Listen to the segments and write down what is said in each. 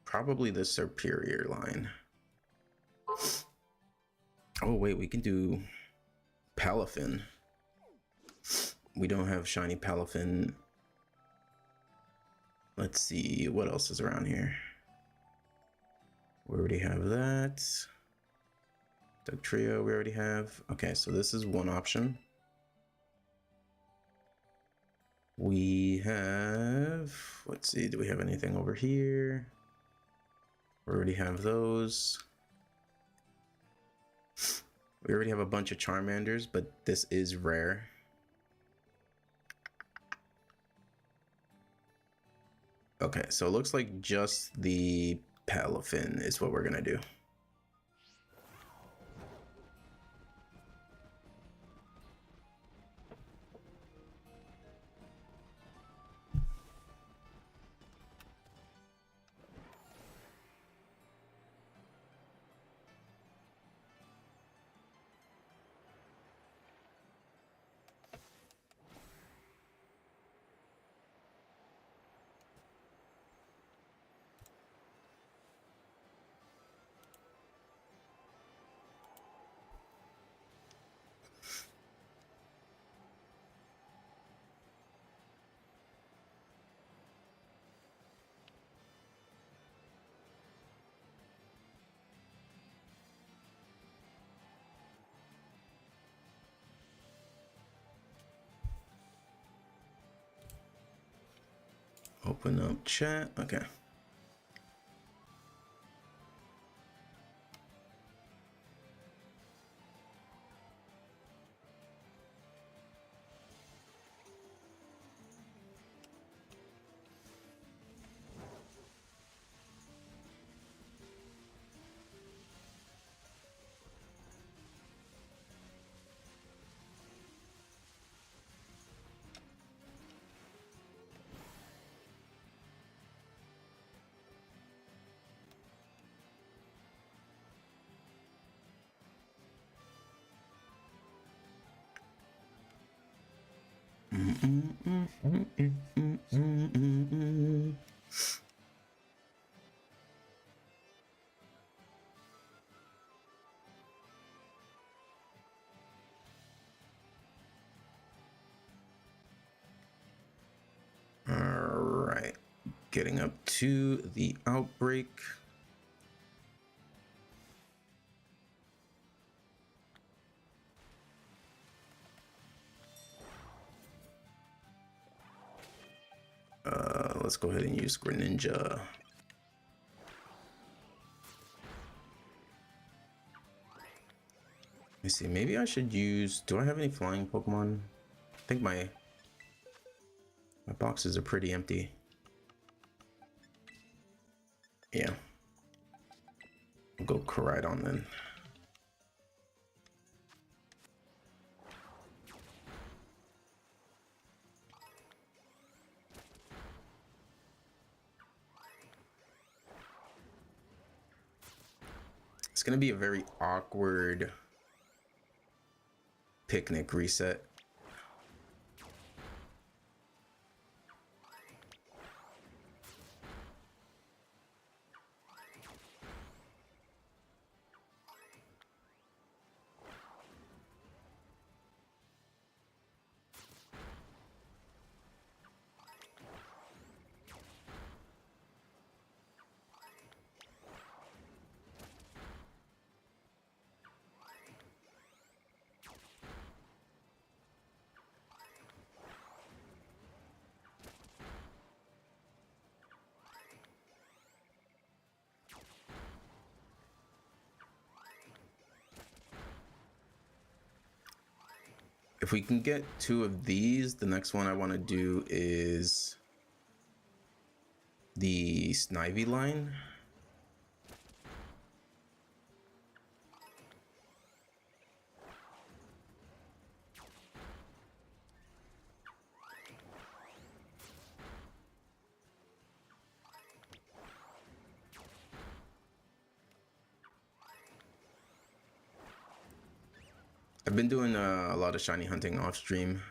probably the superior line. Oh wait, we can do Palifin. We don't have shiny Palifin. Let's see what else is around here. We already have that. Doug Trio we already have. Okay, so this is one option. We have, let's see, do we have anything over here? We already have those. We already have a bunch of Charmanders, but this is rare. Okay, so it looks like just the Palifin is what we're gonna do. Open up chat. Okay. All right, getting up to the Outbreak. Let's go ahead and use Greninja. Let me see, maybe I should use, do I have any flying Pokemon? I think my boxes are pretty empty. Yeah. I'll go Koraidon then. It's gonna be a very awkward picnic reset. If we can get 2 of these, the next one I want to do is the Snivy line. I've been doing a lot of shiny hunting off stream.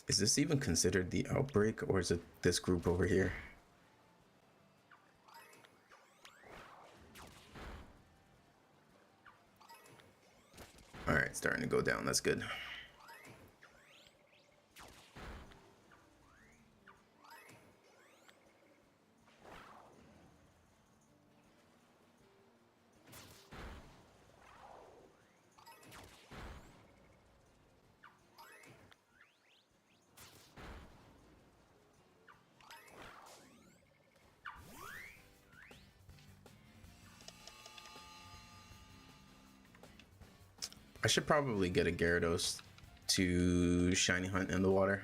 Is this even considered the Outbreak, or is it this group over here? All right, starting to go down. That's good. I should probably get a Gyarados to Shiny Hunt in the water.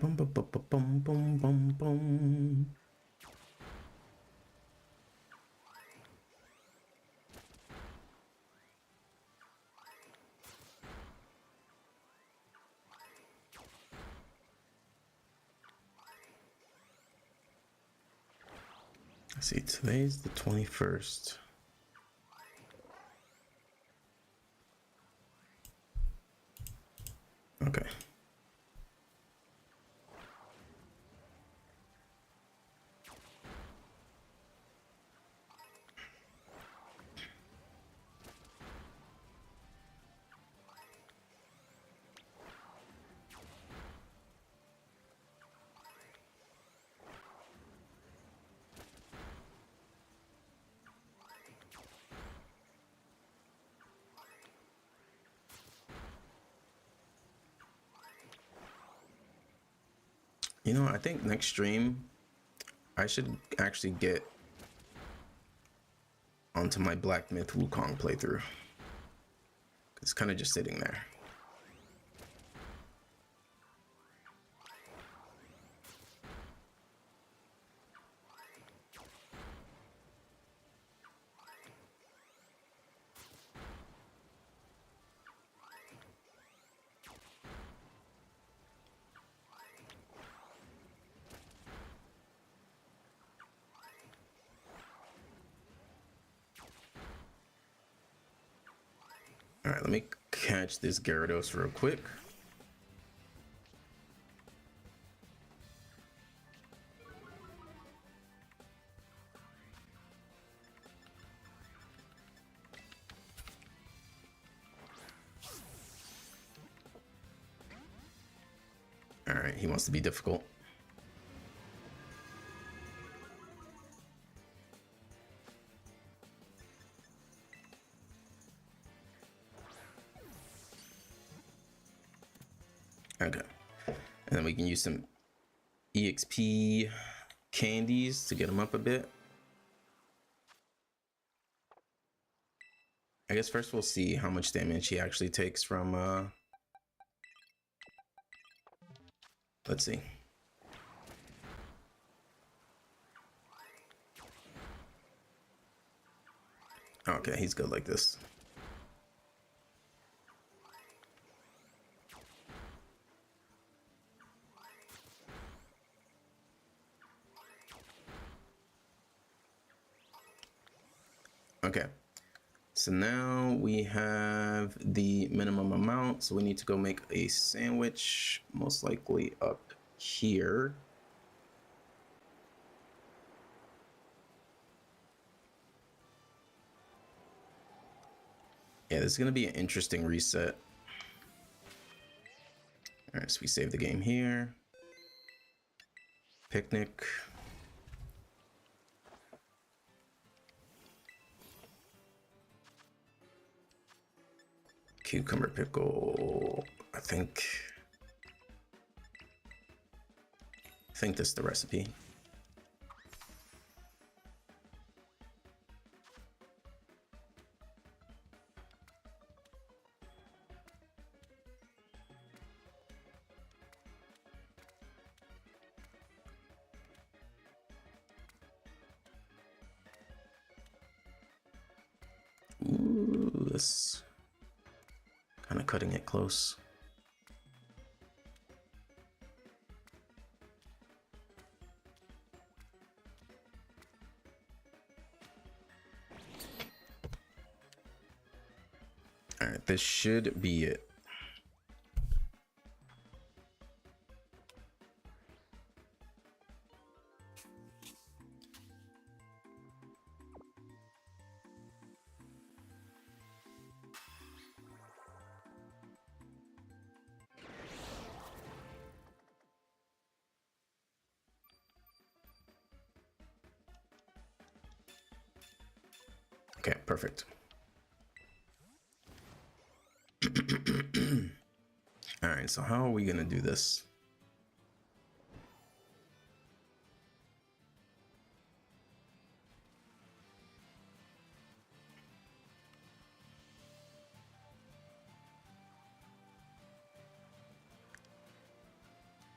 Bum, bum, bum, bum, bum, bum, bum. Let's see, today's the 21st. Okay. You know, I think next stream, I should actually get onto my Black Myth Wukong playthrough. It's kind of just sitting there. All right, let me catch this Gyarados real quick. All right, he wants to be difficult. Okay, and then we can use some EXP candies to get him up a bit. I guess first we'll see how much damage he actually takes from let's see. Okay, he's good like this. Okay, so now we have the minimum amount, so we need to go make a sandwich, most likely up here. Yeah, this is going to be an interesting reset. All right, so we save the game here. Picnic. Cucumber pickle. I think this is the recipe. Ooh, this kind of cutting it close. All right, this should be it. Okay, perfect. All right, so how are we gonna do this?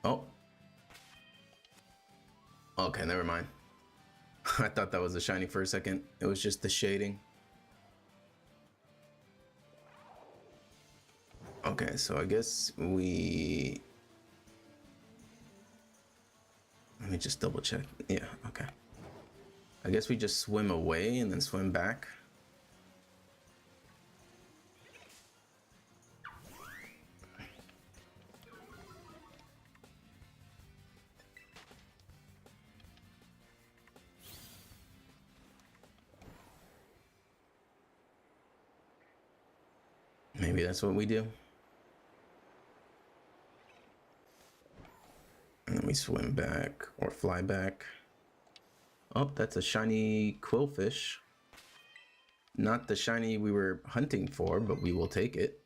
Oh. Okay, never mind. I thought that was a shiny for a second. It was just the shading. Okay, so I guess we... Let me just double check. Yeah, okay. I guess we just swim away and then swim back. Maybe that's what we do. And then we swim back or fly back. Oh, that's a shiny quillfish. Not the shiny we were hunting for, but we will take it.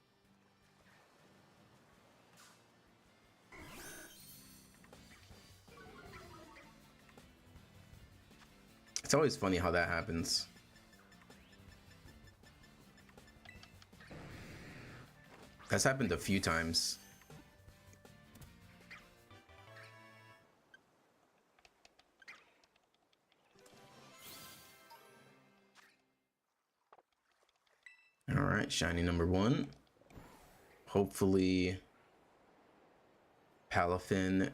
It's always funny how that happens. That's happened a few times. All right, shiny number 1. Hopefully Palifin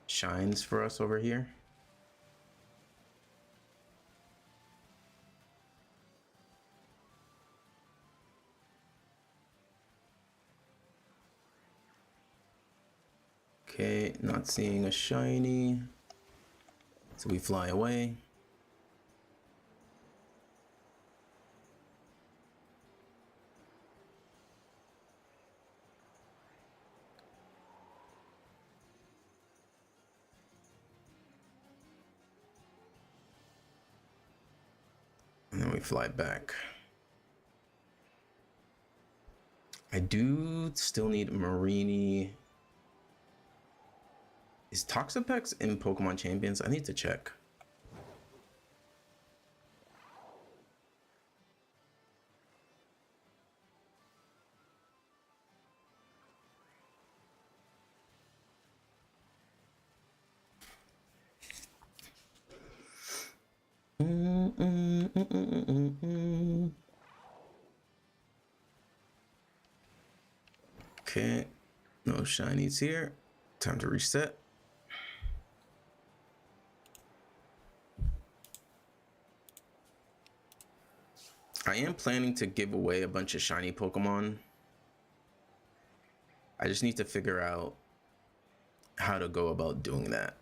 shines for us over here. Okay, not seeing a shiny. So we fly away. And then we fly back. I do still need Marini. Is Toxapex in Pokemon Champions? I need to check. Okay, no shinies here. Time to reset. I am planning to give away a bunch of shiny Pokemon. I just need to figure out how to go about doing that.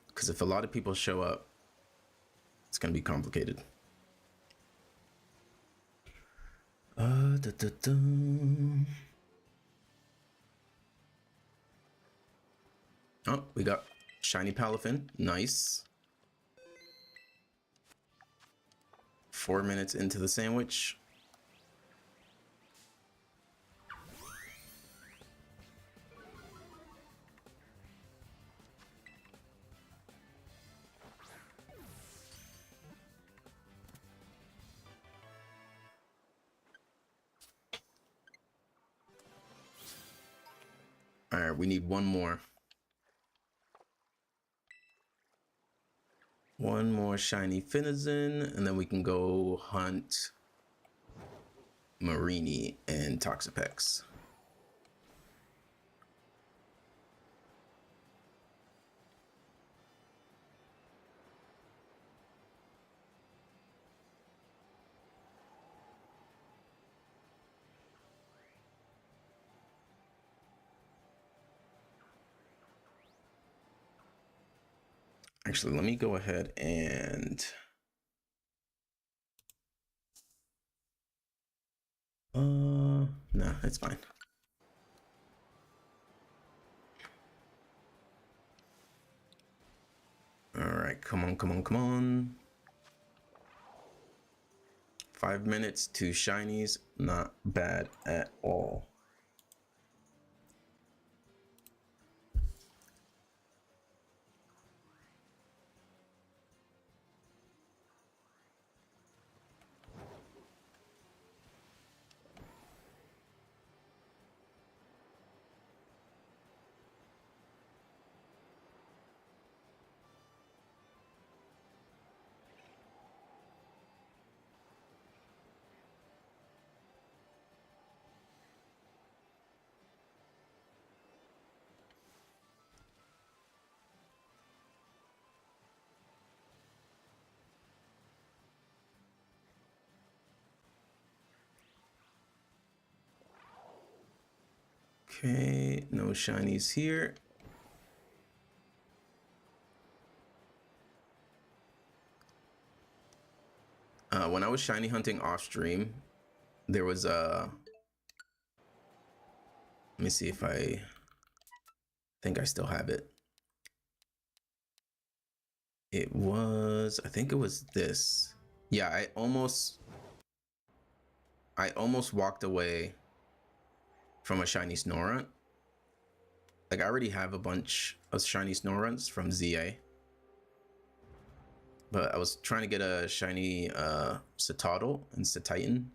Because if a lot of people show up, it's going to be complicated. Oh, we got shiny Palifin. Nice. 4 minutes into the sandwich. All right, we need one more. One more shiny Finizen, and then we can go hunt Marini and Toxapex. Actually, let me go ahead and no, it's fine. All right, come on, come on, come on. 5 minutes, 2 shinies, not bad at all. Okay, no shinies here. When I was shiny hunting off stream, there was a. Let me see if I think I still have it. It was, I think it was this. Yeah, I almost walked away from a shiny Snorunt. Like I already have a bunch of shiny Snorunts from ZA. But I was trying to get a shiny Citadel and Cititan.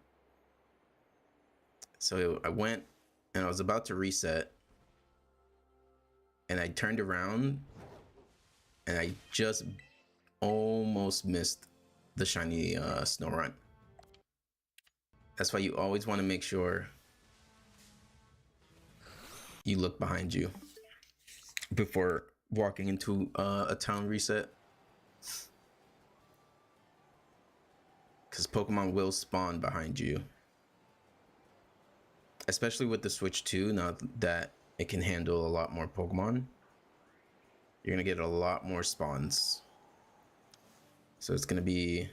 So I went and I was about to reset. And I turned around and I just almost missed the shiny Snorunt. That's why you always want to make sure you look behind you before walking into a town reset. Because Pokemon will spawn behind you. Especially with the Switch 2, now that it can handle a lot more Pokemon. You're going to get a lot more spawns. So it's going to be,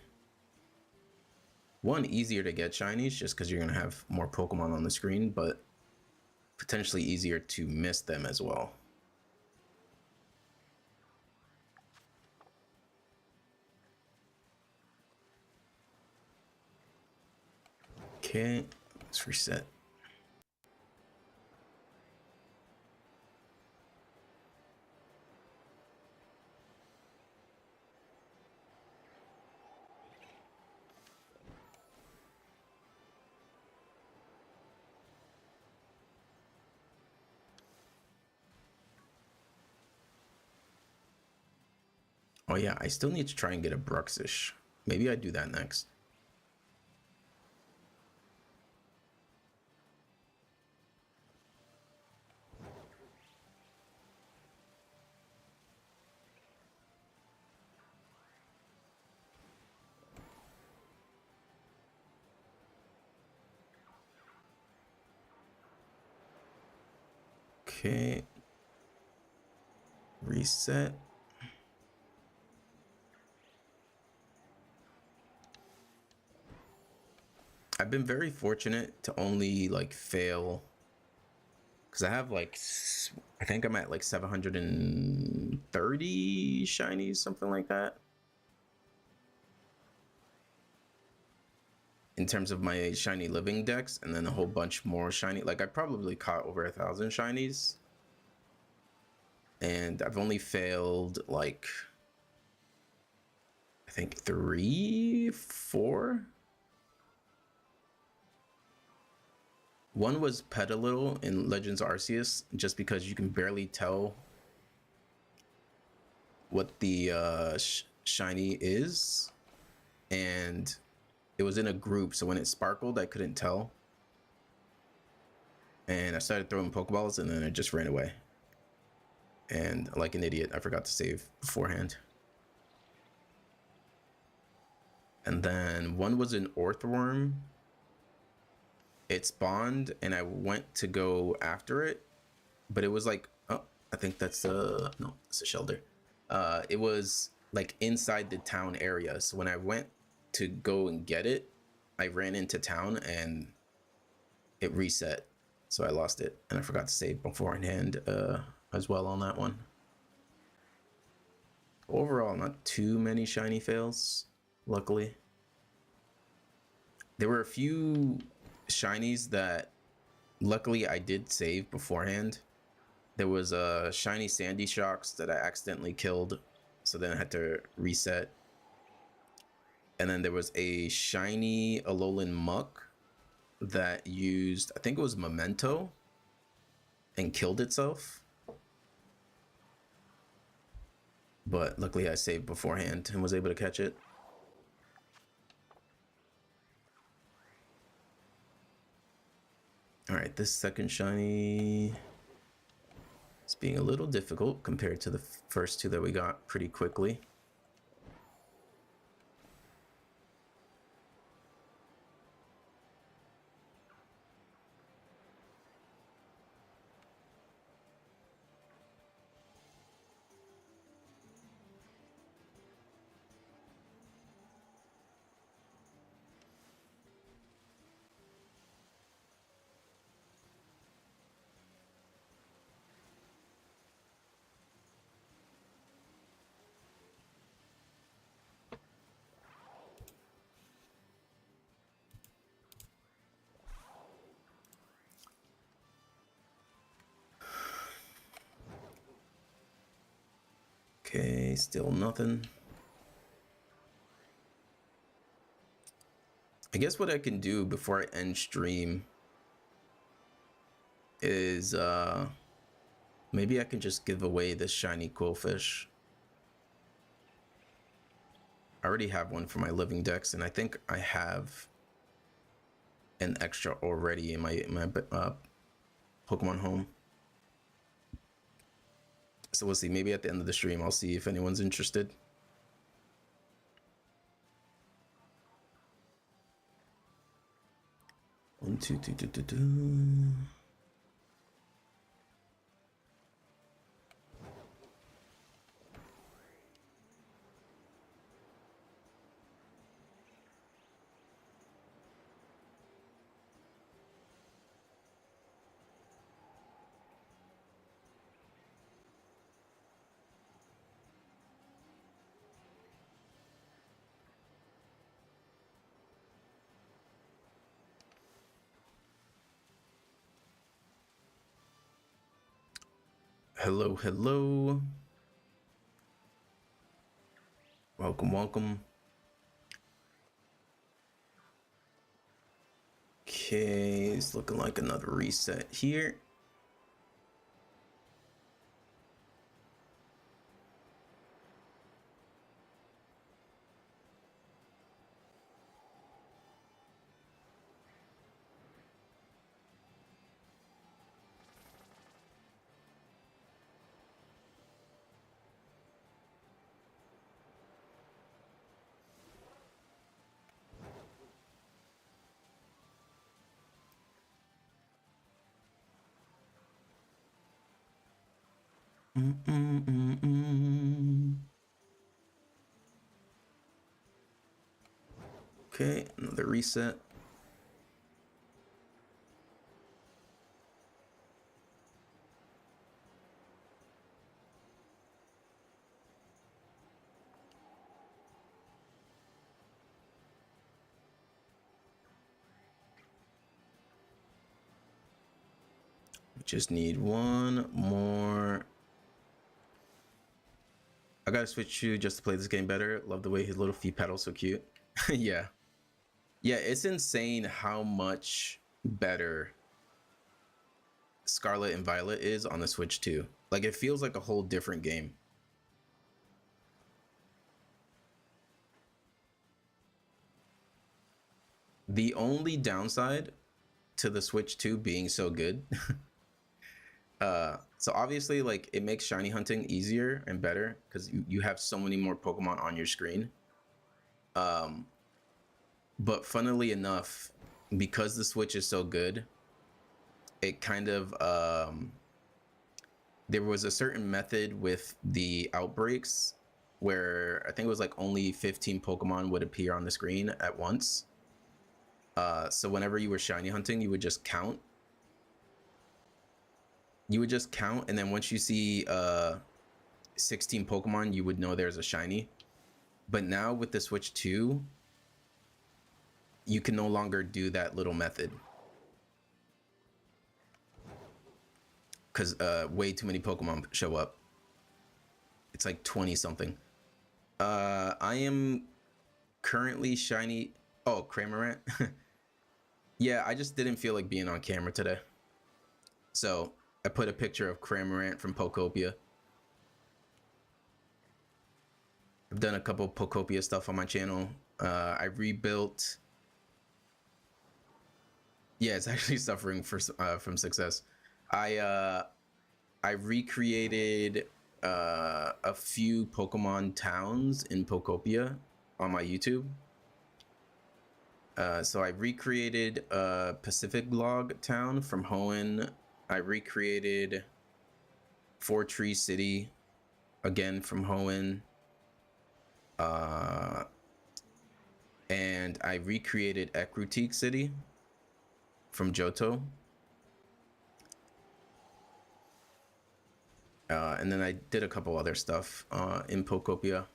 one, easier to get shinies just because you're going to have more Pokemon on the screen, but potentially easier to miss them as well. Okay, let's reset. Oh yeah, I still need to try and get a Bruxish. Maybe I do that next. Okay. Reset. I've been very fortunate to only like fail because I have like, I think I'm at like 730 shinies, something like that. In terms of my shiny living decks, and then a whole bunch more shiny. Like I probably caught over 1,000 shinies, and I've only failed like, I think 3, 4. One was Petalil in Legends Arceus, just because you can barely tell what the shiny is, and it was in a group, so when it sparkled, I couldn't tell. And I started throwing Pokeballs, and then it just ran away. And like an idiot, I forgot to save beforehand. And then one was an Orthworm. It spawned, and I went to go after it, but it was like, oh, I think that's no, it's a Shelter. It was like inside the town area. So when I went to go and get it, I ran into town and it reset. So I lost it, and I forgot to save beforehand as well on that one. Overall, not too many shiny fails, luckily. There were a few shinies that luckily I did save beforehand. There was a shiny Sandy Shocks that I accidentally killed, so then I had to reset. And then there was a shiny Alolan Muck that used, I think it was Memento, and killed itself. But luckily I saved beforehand and was able to catch it. All right, this second shiny is being a little difficult compared to the first two that we got pretty quickly. Okay, still nothing. I guess what I can do before I end stream is maybe I can just give away this shiny Quillfish. I already have one for my living decks, and I think I have an extra already in my Pokemon home. So we'll see. Maybe at the end of the stream, I'll see if anyone's interested. One, two, two, two, two, two. Hello, hello. Welcome, welcome. Okay, it's looking like another reset here. Okay, another reset. Just need one more. I gotta switch to just to play this game better. Love the way his little feet pedal, so cute. Yeah. Yeah, it's insane how much better Scarlet and Violet is on the Switch 2. Like, it feels like a whole different game. The only downside to the Switch 2 being so good, so obviously, like, it makes shiny hunting easier and better because you have so many more Pokemon on your screen. But funnily enough, because the Switch is so good, it kind of there was a certain method with the outbreaks where I think it was like only 15 Pokemon would appear on the screen at once. So whenever you were shiny hunting, you would just count. And then once you see 16 Pokemon, you would know there's a shiny. But now with the Switch 2, you can no longer do that little method. Because way too many Pokemon show up. It's like 20 something. I am currently shiny. Oh, Cramorant. Yeah, I just didn't feel like being on camera today. So I put a picture of Cramorant from Pokopia. I've done a couple Pokopia stuff on my channel. I rebuilt. Yeah, it's actually suffering from success. I recreated a few Pokemon towns in Pokopia on my YouTube. So I recreated Pacific Log town from Hoenn. I recreated Four Tree City again from Hoenn. And I recreated Ekrutik City from Johto. And then I did a couple other stuff in Pokopia.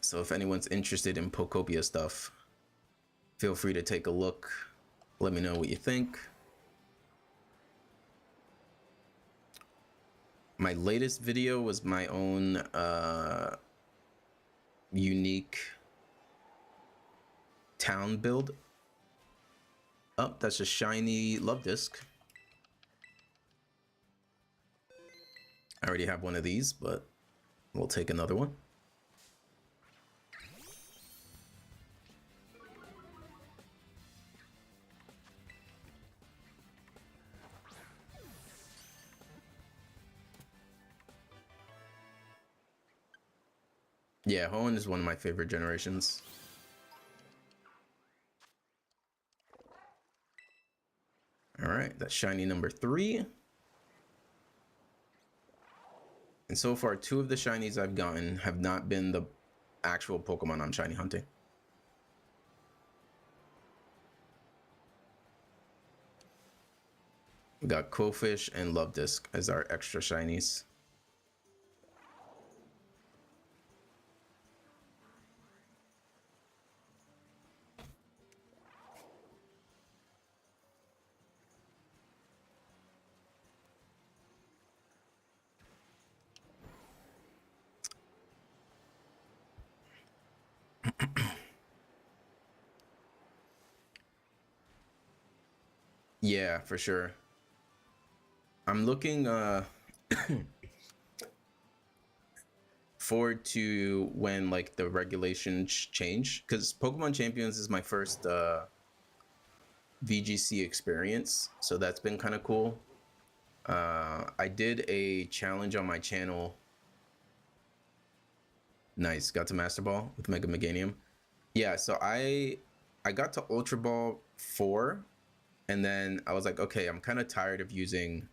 So if anyone's interested in Pokopia stuff, feel free to take a look. Let me know what you think. My latest video was my own unique town build. Oh, that's a shiny Love Disc. I already have one of these, but we'll take another one. Yeah, Hoenn is one of my favorite generations. All right, that's shiny number 3. And so far, 2 of the shinies I've gotten have not been the actual Pokemon I'm shiny hunting. We got Quillfish and Love Disc as our extra shinies. Yeah, for sure. I'm looking forward to when like the regulations change, because Pokemon Champions is my first VGC experience, so that's been kind of cool. I did a challenge on my channel. Nice, got to Master Ball with Mega Meganium. Yeah, so I got to Ultra Ball 4 And then I was like, okay, I'm kind of tired of using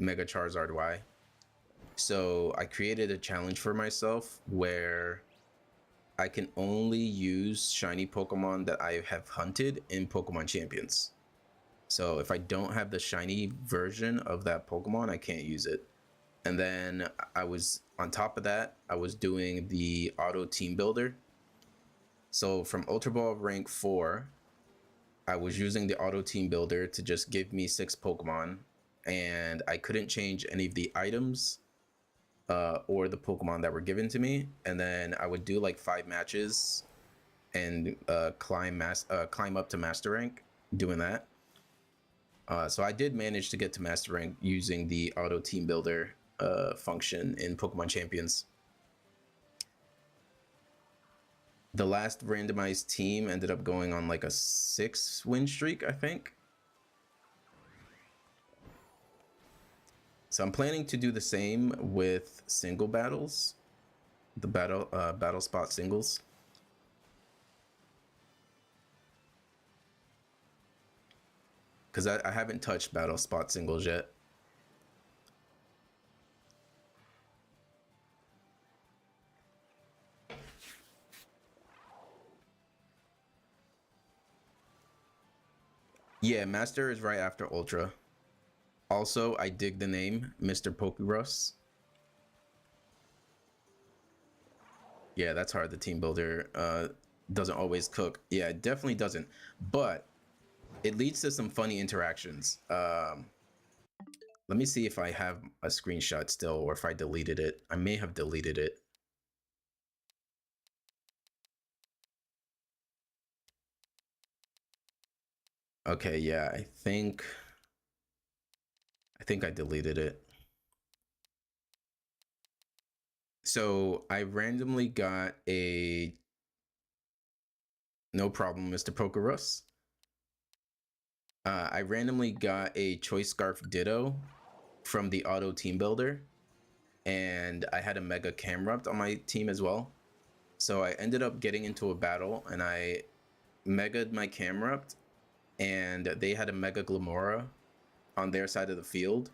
Mega Charizard Y. So I created a challenge for myself where I can only use shiny Pokemon that I have hunted in Pokemon Champions. So if I don't have the shiny version of that Pokemon, I can't use it. And then I was, on top of that, I was doing the auto team builder. So from Ultra Ball rank 4, I was using the auto team builder to just give me 6 Pokemon, and I couldn't change any of the items or the Pokemon that were given to me. And then I would do like 5 matches and climb up to master rank doing that. So I did manage to get to master rank using the auto team builder function in Pokemon Champions. The last randomized team ended up going on like a 6 win streak, I think. So I'm planning to do the same with single battles, the battle spot singles. Because I haven't touched battle spot singles yet. Yeah, Master is right after Ultra. Also, I dig the name, Mr. Pokerus. Yeah, that's hard. The team builder doesn't always cook. Yeah, it definitely doesn't. But it leads to some funny interactions. Let me see if I have a screenshot still or if I deleted it. I may have deleted it. Okay, yeah, I think I deleted it. So I randomly got a no problem, Mr. Pokerus. I randomly got a Choice Scarf Ditto from the auto team builder, and I had a Mega Camerupt on my team as well. So I ended up getting into a battle, and I Mega'd my Camerupt, and they had a Mega Glamora on their side of the field,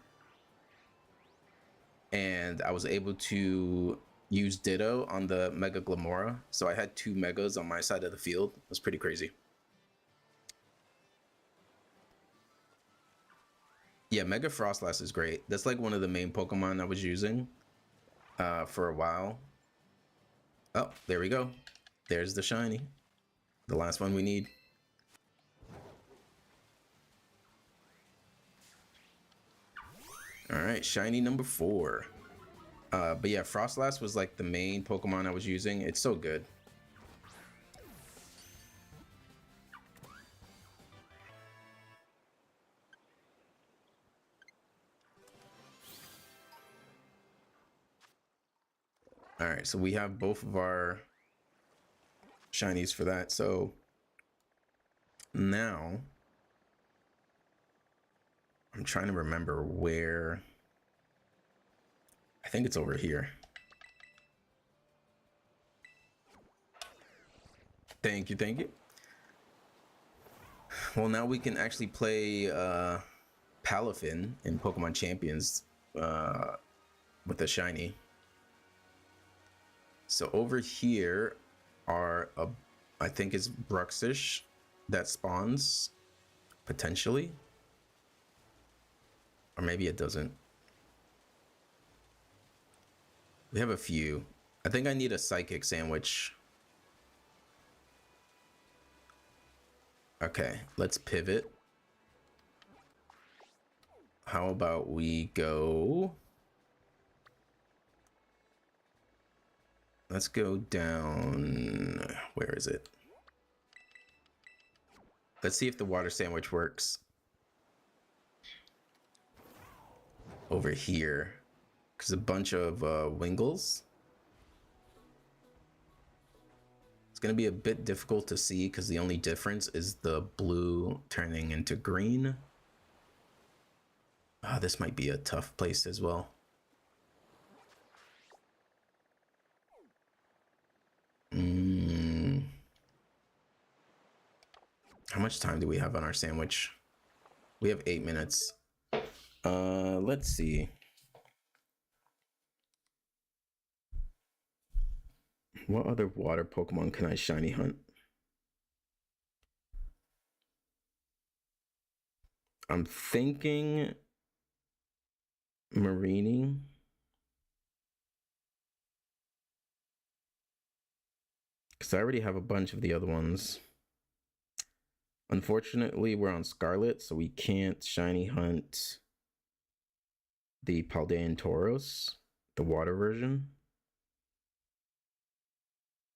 and I was able to use Ditto on the Mega Glamora. So I had 2 Megas on my side of the field. It was pretty crazy. Yeah, Mega Frostlass is great. That's like one of the main Pokemon I was using for a while. Oh, there we go. There's the shiny. The last one we need. All right, shiny number 4. But yeah, Frostlass was like the main Pokemon I was using. It's so good. All right, so we have both of our shinies for that. So now I'm trying to remember where. I think it's over here. Thank you, thank you. Well, now we can actually play Palifin in Pokemon Champions with the shiny. So over here are I think it's Bruxish that spawns potentially, or maybe it doesn't. We have a few. I think I need a Psychic Sandwich. Okay, let's pivot. How about we go? Let's go down. Where is it? Let's see if the water sandwich works. Over here. Because a bunch of Wingles. It's going to be a bit difficult to see because the only difference is the blue turning into green. This might be a tough place as well. How much time do we have on our sandwich? We have 8 minutes. Let's see. What other water Pokemon can I shiny hunt? I'm thinking Marini. Because I already have a bunch of the other ones. Unfortunately, we're on Scarlet, so we can't shiny hunt the Paldean Tauros, the water version.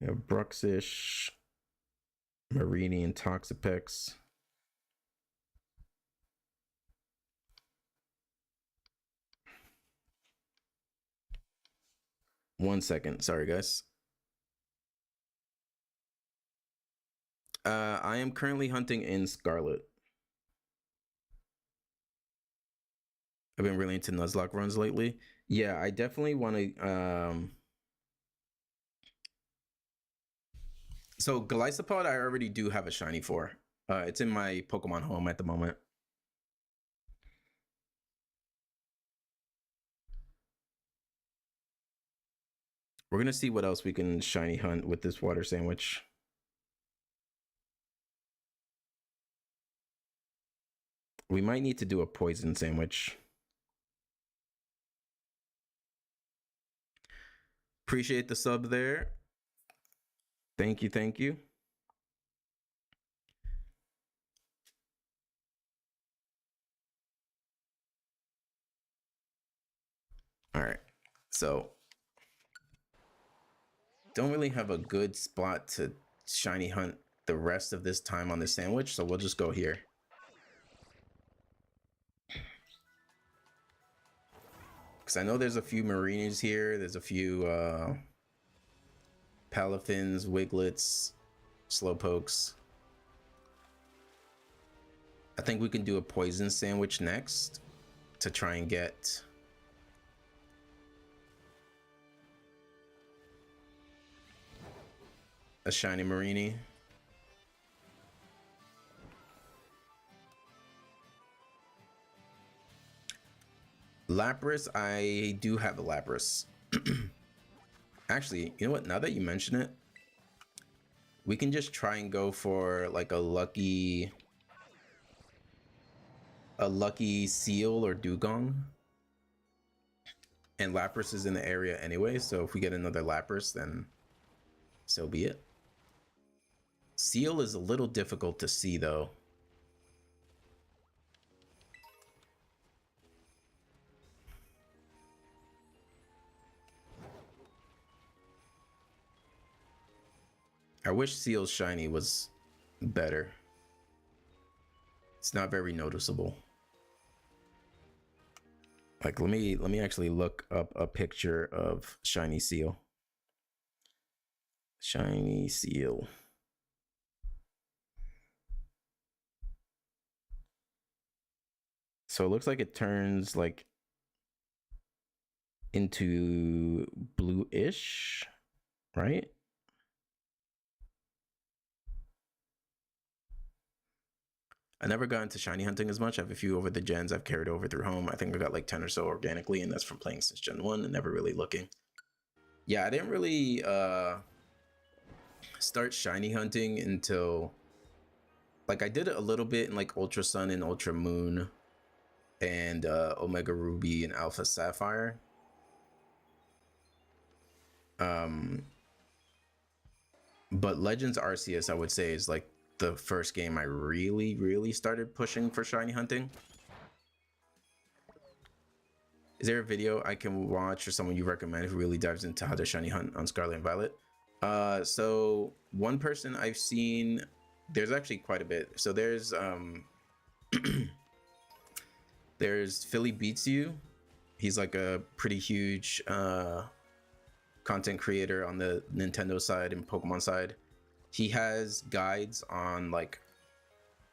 We have Bruxish, Marini, and Toxapex. One second, sorry guys. I am currently hunting in Scarlet. I've been really into Nuzlocke runs lately. Yeah, I definitely want to. So Golisopod, I already do have a shiny for. It's in my Pokemon home at the moment. We're gonna see what else we can shiny hunt with this water sandwich. We might need to do a poison sandwich. Appreciate the sub there. Thank you, thank you. All right, so don't really have a good spot to shiny hunt the rest of this time on the sandwich, so we'll just go here. Because I know there's a few Marinis here. There's a few Palifins, Wiglets, Slowpokes. I think we can do a poison sandwich next to try and get a shiny Marini. Lapras, I do have a Lapras. Actually, you know what? Now that you mention it, we can just try and go for like a lucky Seal or Dugong. And Lapras is in the area anyway, so if we get another Lapras, then so be it. Seal is a little difficult to see though. I wish Seal's shiny was better. It's not very noticeable. Like let me actually look up a picture of shiny Seal. Shiny Seal. So it looks like it turns like into bluish, right? I never got into shiny hunting as much. I have a few over the gens I've carried over through home. I think I got like 10 or so organically, and that's from playing since Gen 1 and never really looking. Yeah, I didn't really start shiny hunting until like I did it a little bit in like Ultra Sun and Ultra Moon and Omega Ruby and Alpha Sapphire. But Legends Arceus, I would say, is like the first game I really started pushing for shiny hunting. Is there a video I can watch or someone you recommend who really dives into how to shiny hunt on Scarlet and Violet? So one person I've seen, there's actually quite a bit. So there's there's Philly Beats You. He's like a pretty huge content creator on the Nintendo side and Pokemon side. He has guides on like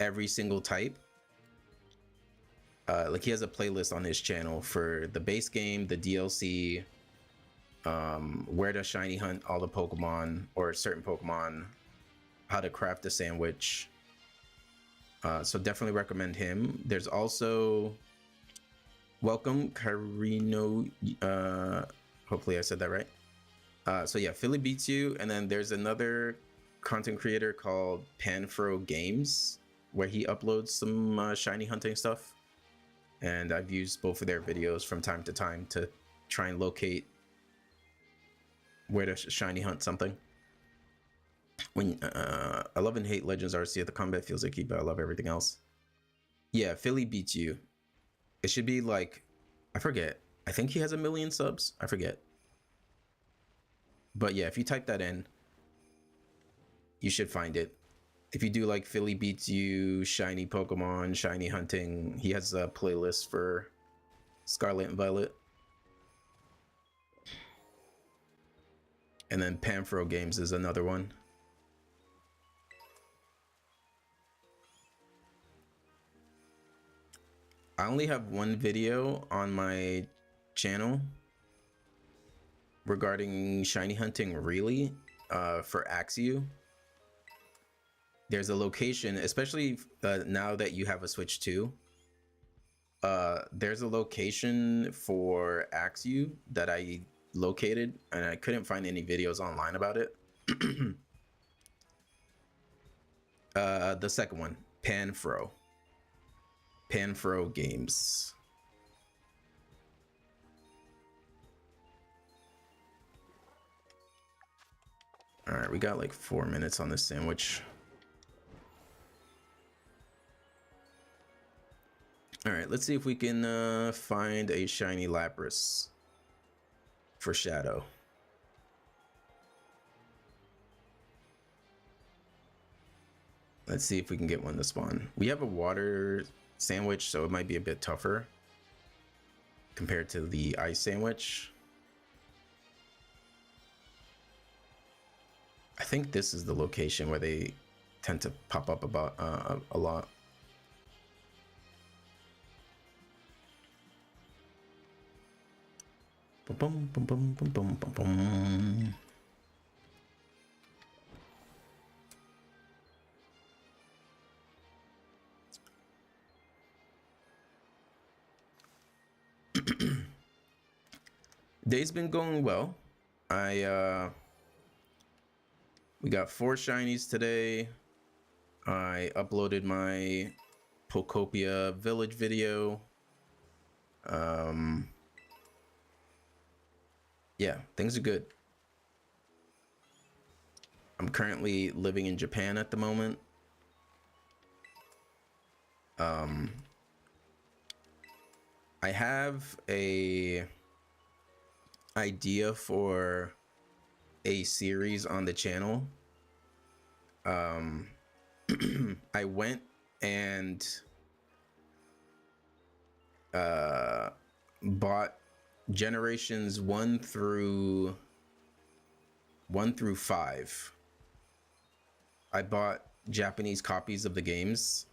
every single type. Like he has a playlist on his channel for the base game, the DLC, where to shiny hunt all the Pokemon or certain Pokemon, how to craft a sandwich. So definitely recommend him. There's also welcome Carino. Hopefully I said that right. So yeah, Philly beats you, and then there's another content creator called Panfro Games where he uploads some shiny hunting stuff, and I've used both of their videos from time to time to try and locate where to shiny hunt something. When I love and hate Legends RC. The combat feels icky, but I love everything else. Yeah, Philly beats you. It should be like, I forget. I think he has 1 million subs. I forget. But yeah, if you type that in, you should find it. If you do like Philly beats you, shiny Pokemon, shiny hunting, he has a playlist for Scarlet and Violet. And then Panfro Games is another one. I only have one video on my channel regarding shiny hunting, really, for Axew. There's a location, especially now that you have a Switch 2. There's a location for Axew that I located, and I couldn't find any videos online about it. The second one, Panfro Games. All right, we got like 4 minutes on this sandwich. All right, let's see if we can find a shiny Lapras for Shadow. Let's see if we can get one to spawn. We have a water sandwich, so it might be a bit tougher compared to the ice sandwich. I think this is the location where they tend to pop up about a lot. Boom, boom, boom, boom, boom, boom, boom. Day's been going well. We got 4 shinies today. I uploaded my Pokopia village video. Yeah, things are good. I'm currently living in Japan at the moment. I have a idea for a series on the channel. I went and bought generations 1 through 5. I bought Japanese copies of the games,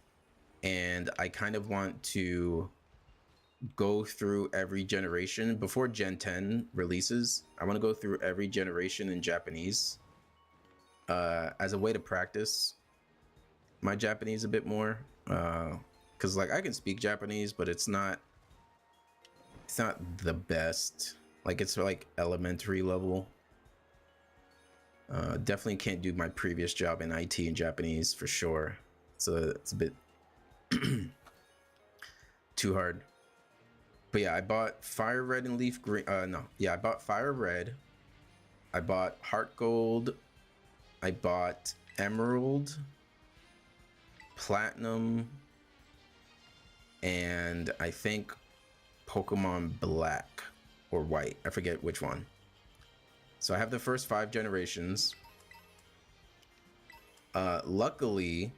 and I kind of want to go through every generation before Gen 10 releases. I want to go through every generation in Japanese as a way to practice my Japanese a bit more, because like I can speak Japanese, but it's not the best. Like it's like elementary level. Definitely can't do my previous job in IT in Japanese for sure. So it's a bit too hard. But yeah, I bought Fire Red and Leaf Green. I bought Fire Red. I bought Heart Gold. I bought Emerald, Platinum, and I think Pokemon Black or White. I forget which one. So I have the first 5 generations. Luckily,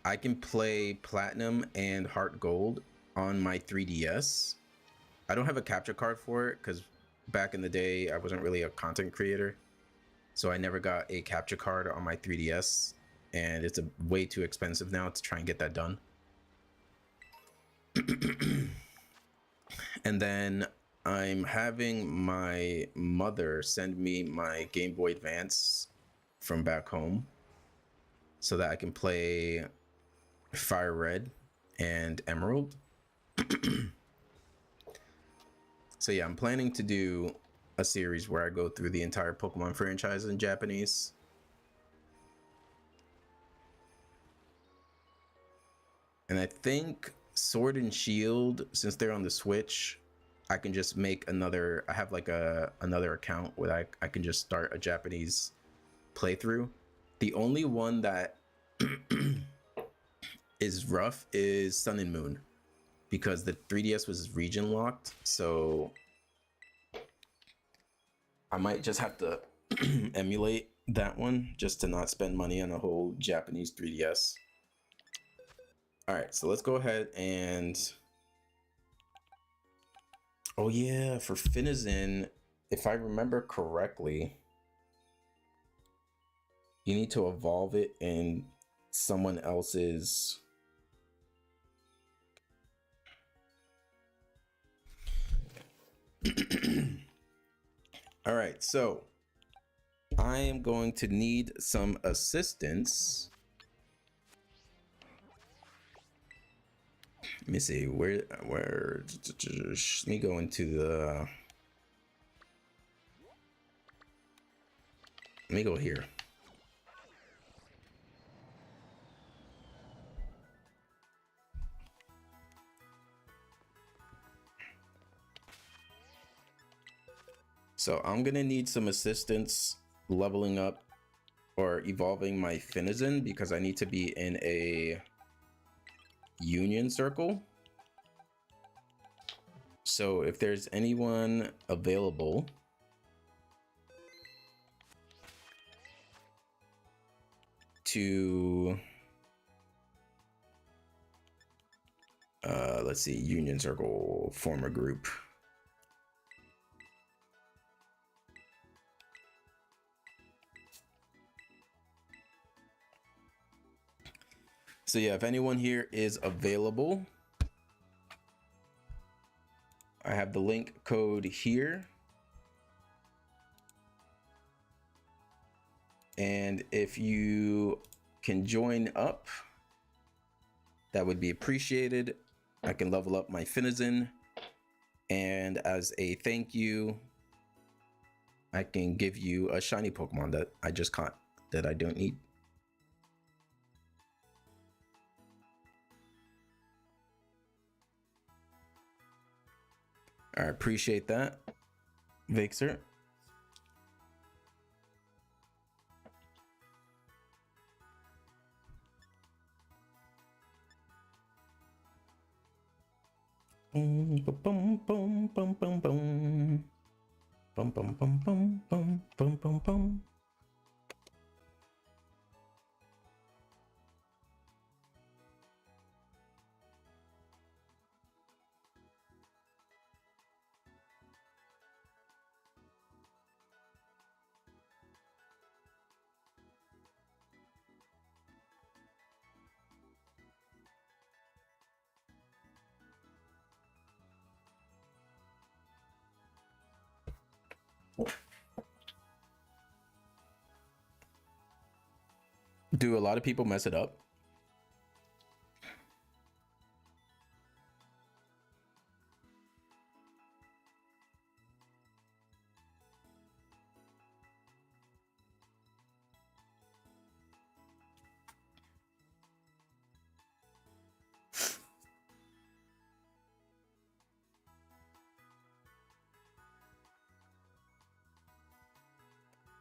I can play Platinum and Heart Gold on my 3DS. I don't have a capture card for it because back in the day I wasn't really a content creator, so I never got a capture card on my 3DS, and it's way too expensive now to try and get that done. And then I'm having my mother send me my Game Boy Advance from back home so that I can play Fire Red, and Emerald. So yeah, I'm planning to do a series where I go through the entire Pokemon franchise in Japanese. And I think Sword and Shield, since they're on the Switch, I can just make another, I have like another account where I can just start a Japanese playthrough. The only one that is rough is Sun and Moon, because the 3DS was region locked, so I might just have to emulate that one just to not spend money on a whole Japanese 3DS. All right, so let's go ahead and... Oh yeah, for Finizen, if I remember correctly, you need to evolve it in someone else's... All right, so I am going to need some assistance. Let me see, where, let me go into the, let me go here. So I'm gonna need some assistance leveling up or evolving my Finizen because I need to be in a union circle. So if there's anyone available to, let's see, union circle, form a group. So yeah, if anyone here is available, I have the link code here. And if you can join up, that would be appreciated. I can level up my Finizen. And as a thank you, I can give you a shiny Pokemon that I just caught that I don't need. I appreciate that, Vixer. Boom, boom, boom, boom, boom, boom. Boom, boom, boom, boom, boom, boom, boom, boom. Do a lot of people mess it up?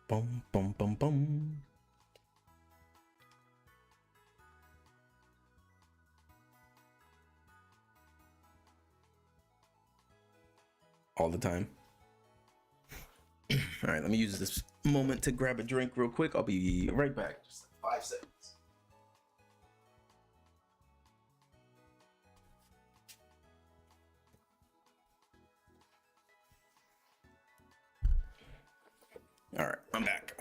Boom, boom, boom, boom. All the time. All right, let me use this moment to grab a drink real quick. I'll be right back. Just like 5 seconds. All right, I'm back.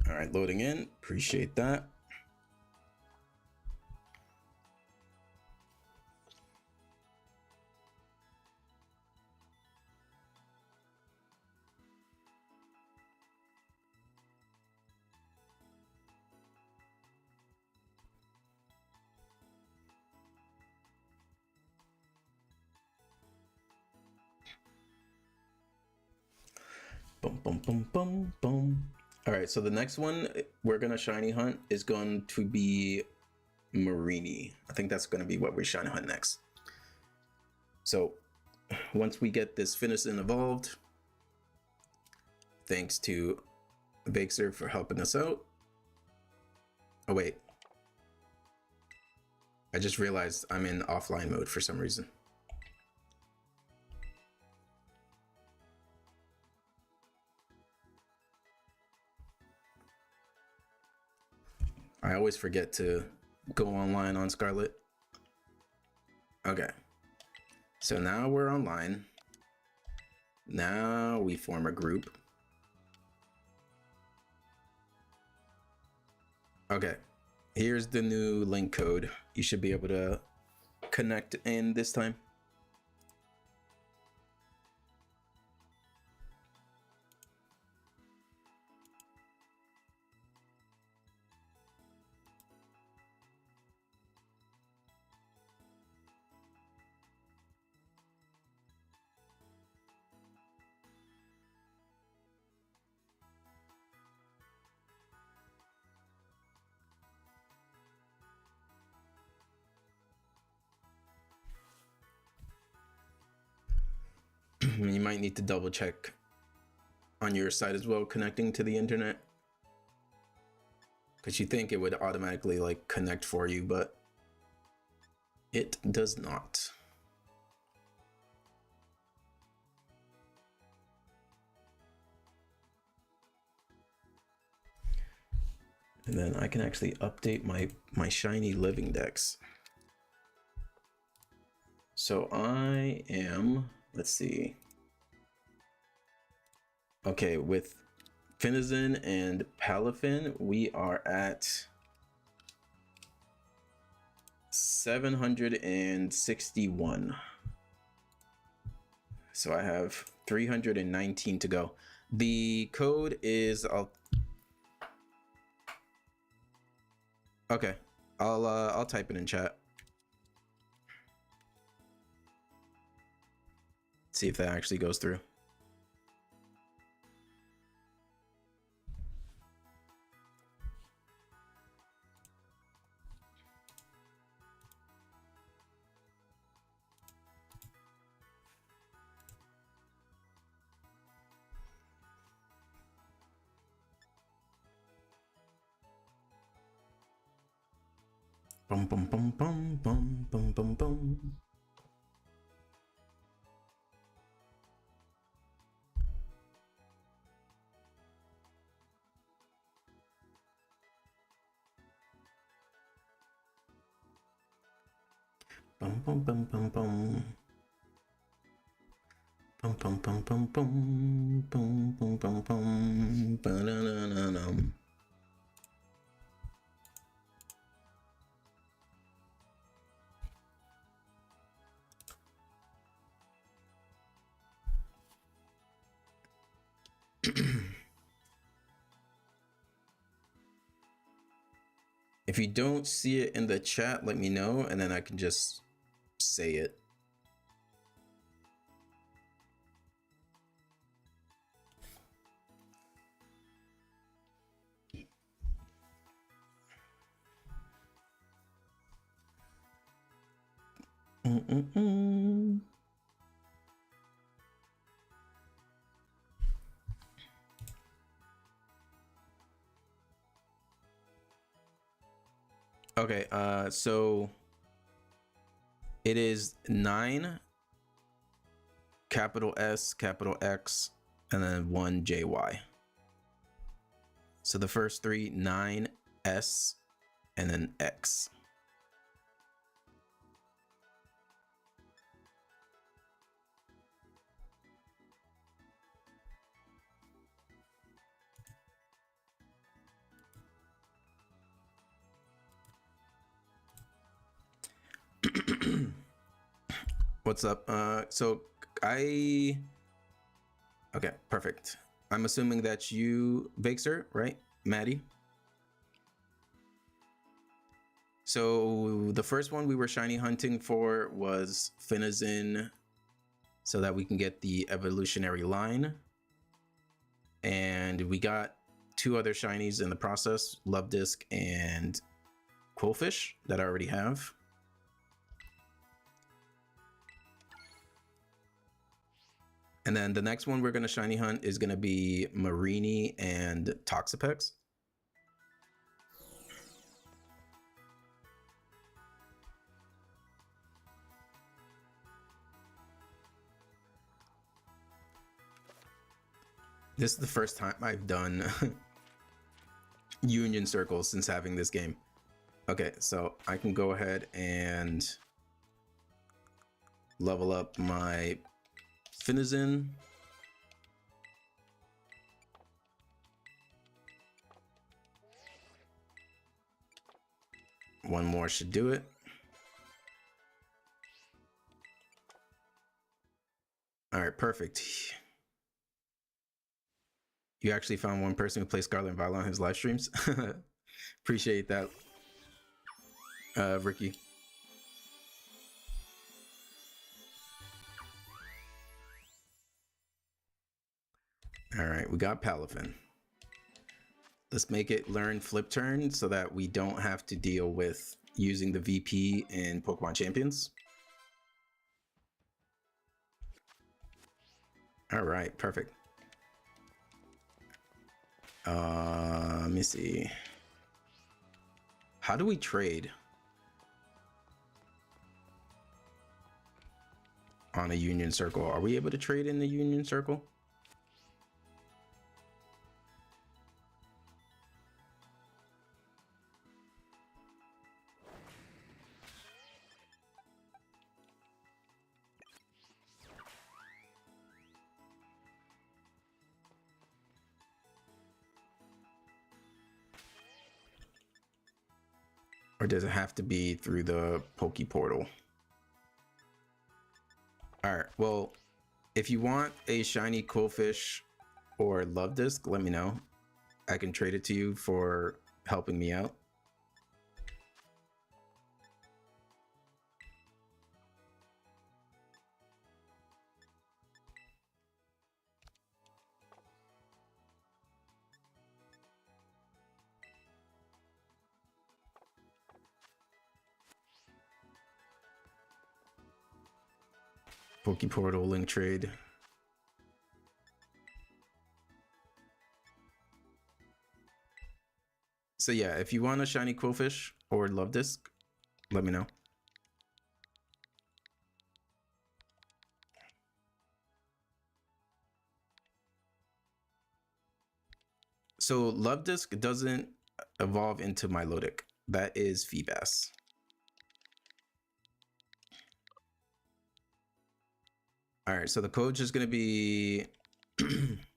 All right, loading in. Appreciate that. Boom, boom, boom, boom, boom. All right, so the next one we're gonna shiny hunt is going to be Marini. I think that's gonna be what we're shiny hunt next. So once we get this Finison evolved, thanks to Baxter for helping us out. Oh wait, I just realized I'm in offline mode for some reason. I always forget to go online on Scarlet. Okay, so now we're online. Now we form a group. Okay, here's the new link code. You should be able to connect in this time. You might need to double check on your side as well, connecting to the internet, because you think it would automatically like connect for you, but it does not. And then I can actually update my shiny living dex. So I am, let's see. Okay, with Finison and Palifin, we are at 761. So I have 319 to go. The code is okay. I'll type it in chat. See if that actually goes through. Bum bum bum bum bum bum bum bum. Bum bum bum bum bum. Bum bum bum bum bum bum bum bum bum. Ba-da-da-da-dum. If you don't see it in the chat, let me know, and then I can just say it. Okay, so it is 9 capital S, capital X, and then 1 JY. So the first three, 9 S, and then X. What's up? Okay, perfect. I'm assuming that's you, Vixer, right? Maddie? So the first one we were shiny hunting for was Finison, so that we can get the evolutionary line. and we got 2 other shinies in the process, Love Disc and Quillfish, that I already have. And then the next one we're going to shiny hunt is going to be Marini and Toxapex. This is the first time I've done Union Circles since having this game. Okay, so I can go ahead and level up my Finizen. One more should do it. All right, perfect. You actually found one person who plays Scarlet and Violet on his live streams. Appreciate that, Ricky. All right, we got Palifin. Let's make it learn Flip Turn so that we don't have to deal with using the VP in Pokemon Champions. All right, perfect. Let me see. How do we trade on a Union Circle? Are we able to trade in the Union Circle? Or does it have to be through the Poke Portal? All right, well, if you want a shiny Quillfish or Love Disc, let me know. I can trade it to you for helping me out. Poke Portal link trade. So yeah, if you want a shiny Quillfish or Love Disc, let me know. So Love Disc doesn't evolve into Milotic. That is Feebas. All right, so the code is going to be,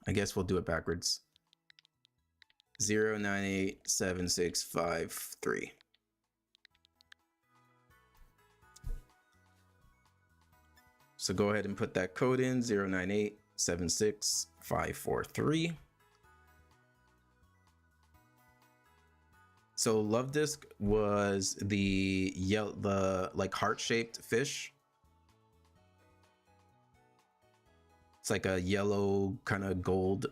I guess we'll do it backwards. 0987653. So go ahead and put that code in, 0987653. So Love Disc was the like heart-shaped fish. It's like a yellow kind of gold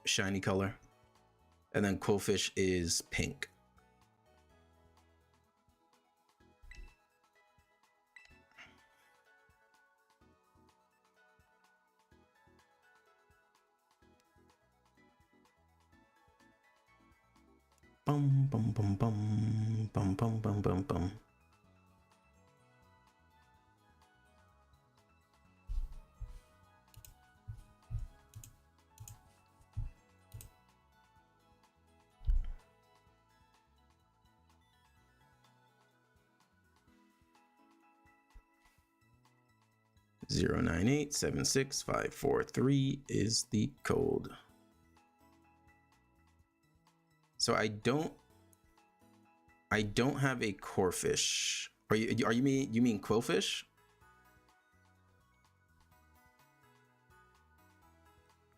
shiny color. And then Quillfish is pink. Bum bum bum bum bum bum bum bum bum. Zero 9876543 is the code. So I don't have a Corphish. You mean Quillfish?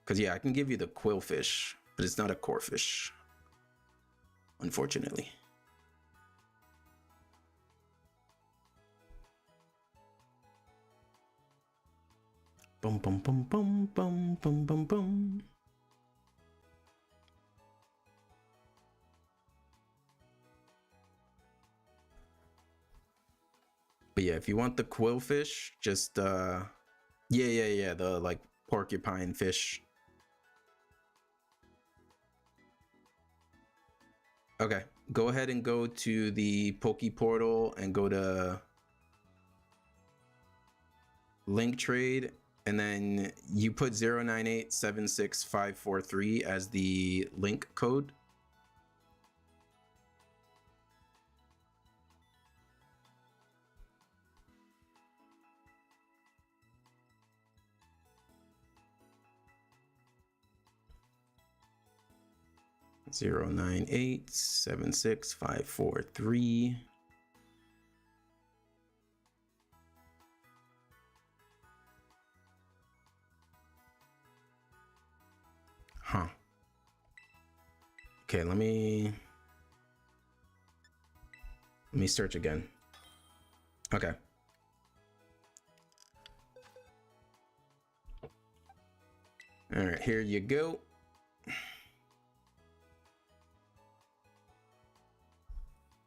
Because yeah, I can give you the Quillfish, but it's not a Corphish, unfortunately. Bum bum bum bum bum bum bum bum. But yeah, if you want the quillfish, just yeah, the like porcupine fish. Okay, go ahead and go to the Poke Portal and go to link trade, and then you put 098765543 as the link code. Zero 9876543. Huh. Okay, let me search again. Okay. All right, here you go.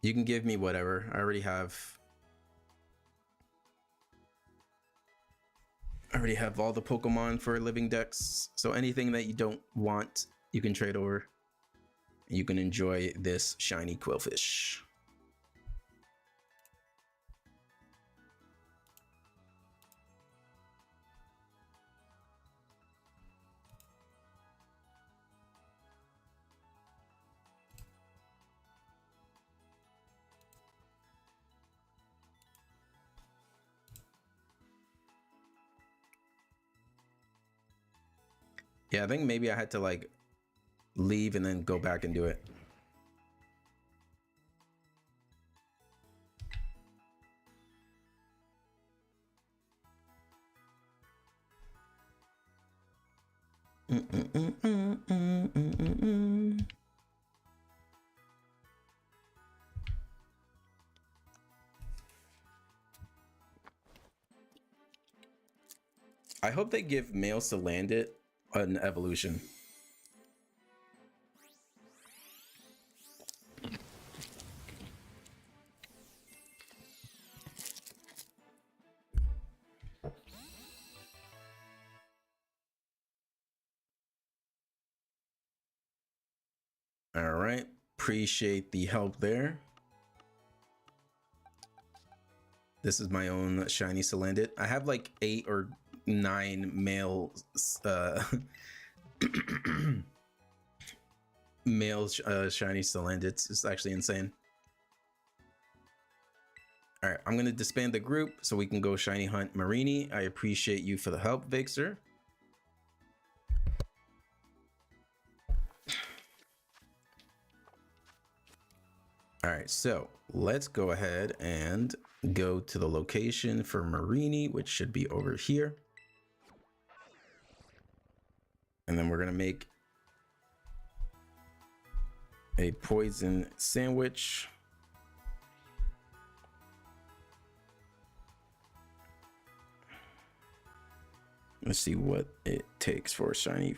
You can give me whatever. I already have all the Pokemon for living decks. So anything that you don't want, you can trade over. You can enjoy this shiny quillfish. Yeah, I think maybe I had to like leave and then go back and do it. I hope they give male Salandit an evolution. All right, appreciate the help there. This is my own shiny Salandit. I have like 8 or 9 male male shiny Salandits. It's actually insane. All right, I'm gonna disband the group so we can go shiny hunt Marini. I appreciate you for the help, Vixer. All right, so let's go ahead and go to the location for Marini, which should be over here. And then we're gonna make a poison sandwich. Let's see what it takes for a shiny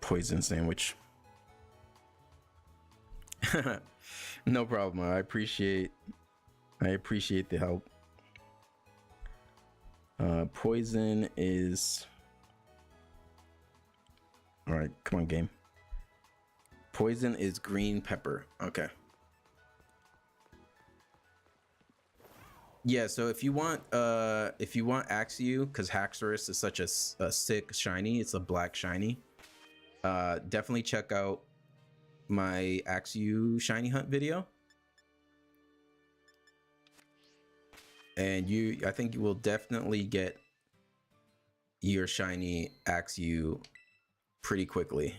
poison sandwich. No problem. I appreciate the help. Poison is all right. Come on, game. Poison is green pepper. Okay. Yeah. So if you want Axew, because Haxorus is such a sick shiny, it's a black shiny. Definitely check out my Axew shiny hunt video, and I think you will definitely get your shiny Axew pretty quickly.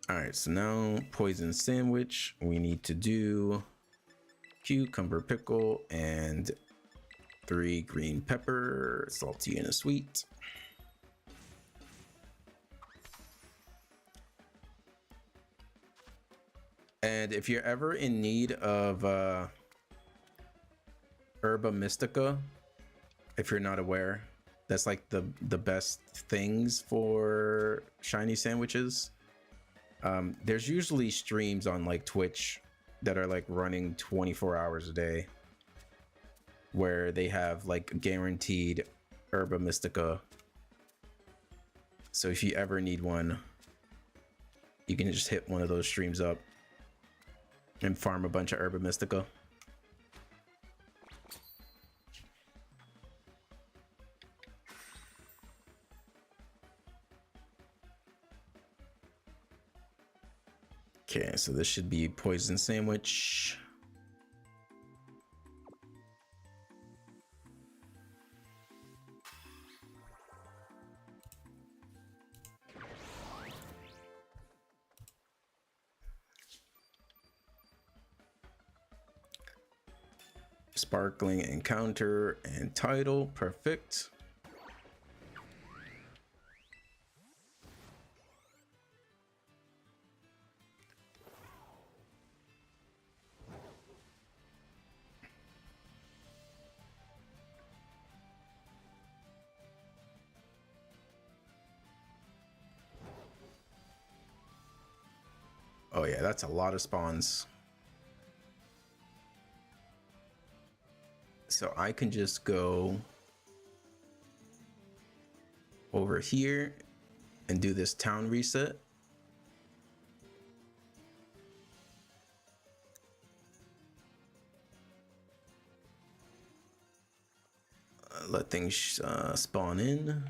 All right, so now poison sandwich, we need to do cucumber pickle and 3 green pepper, salty and a sweet. And if you're ever in need of Herba Mystica, if you're not aware, that's like the best things for shiny sandwiches. There's usually streams on like Twitch that are like running 24 hours a day where they have like guaranteed Herba Mystica. So if you ever need one, you can just hit one of those streams up and farm a bunch of Herba Mystica. Okay, so this should be poison sandwich. Sparkling encounter and title, perfect. Oh yeah, that's a lot of spawns. So I can just go over here and do this town reset. Let things spawn in.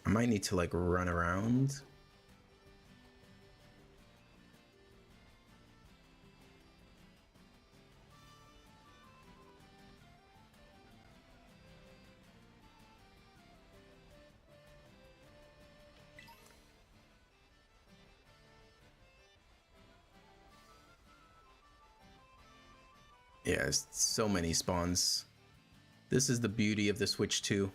I might need to like run around. Yeah, there's so many spawns. This is the beauty of the Switch 2.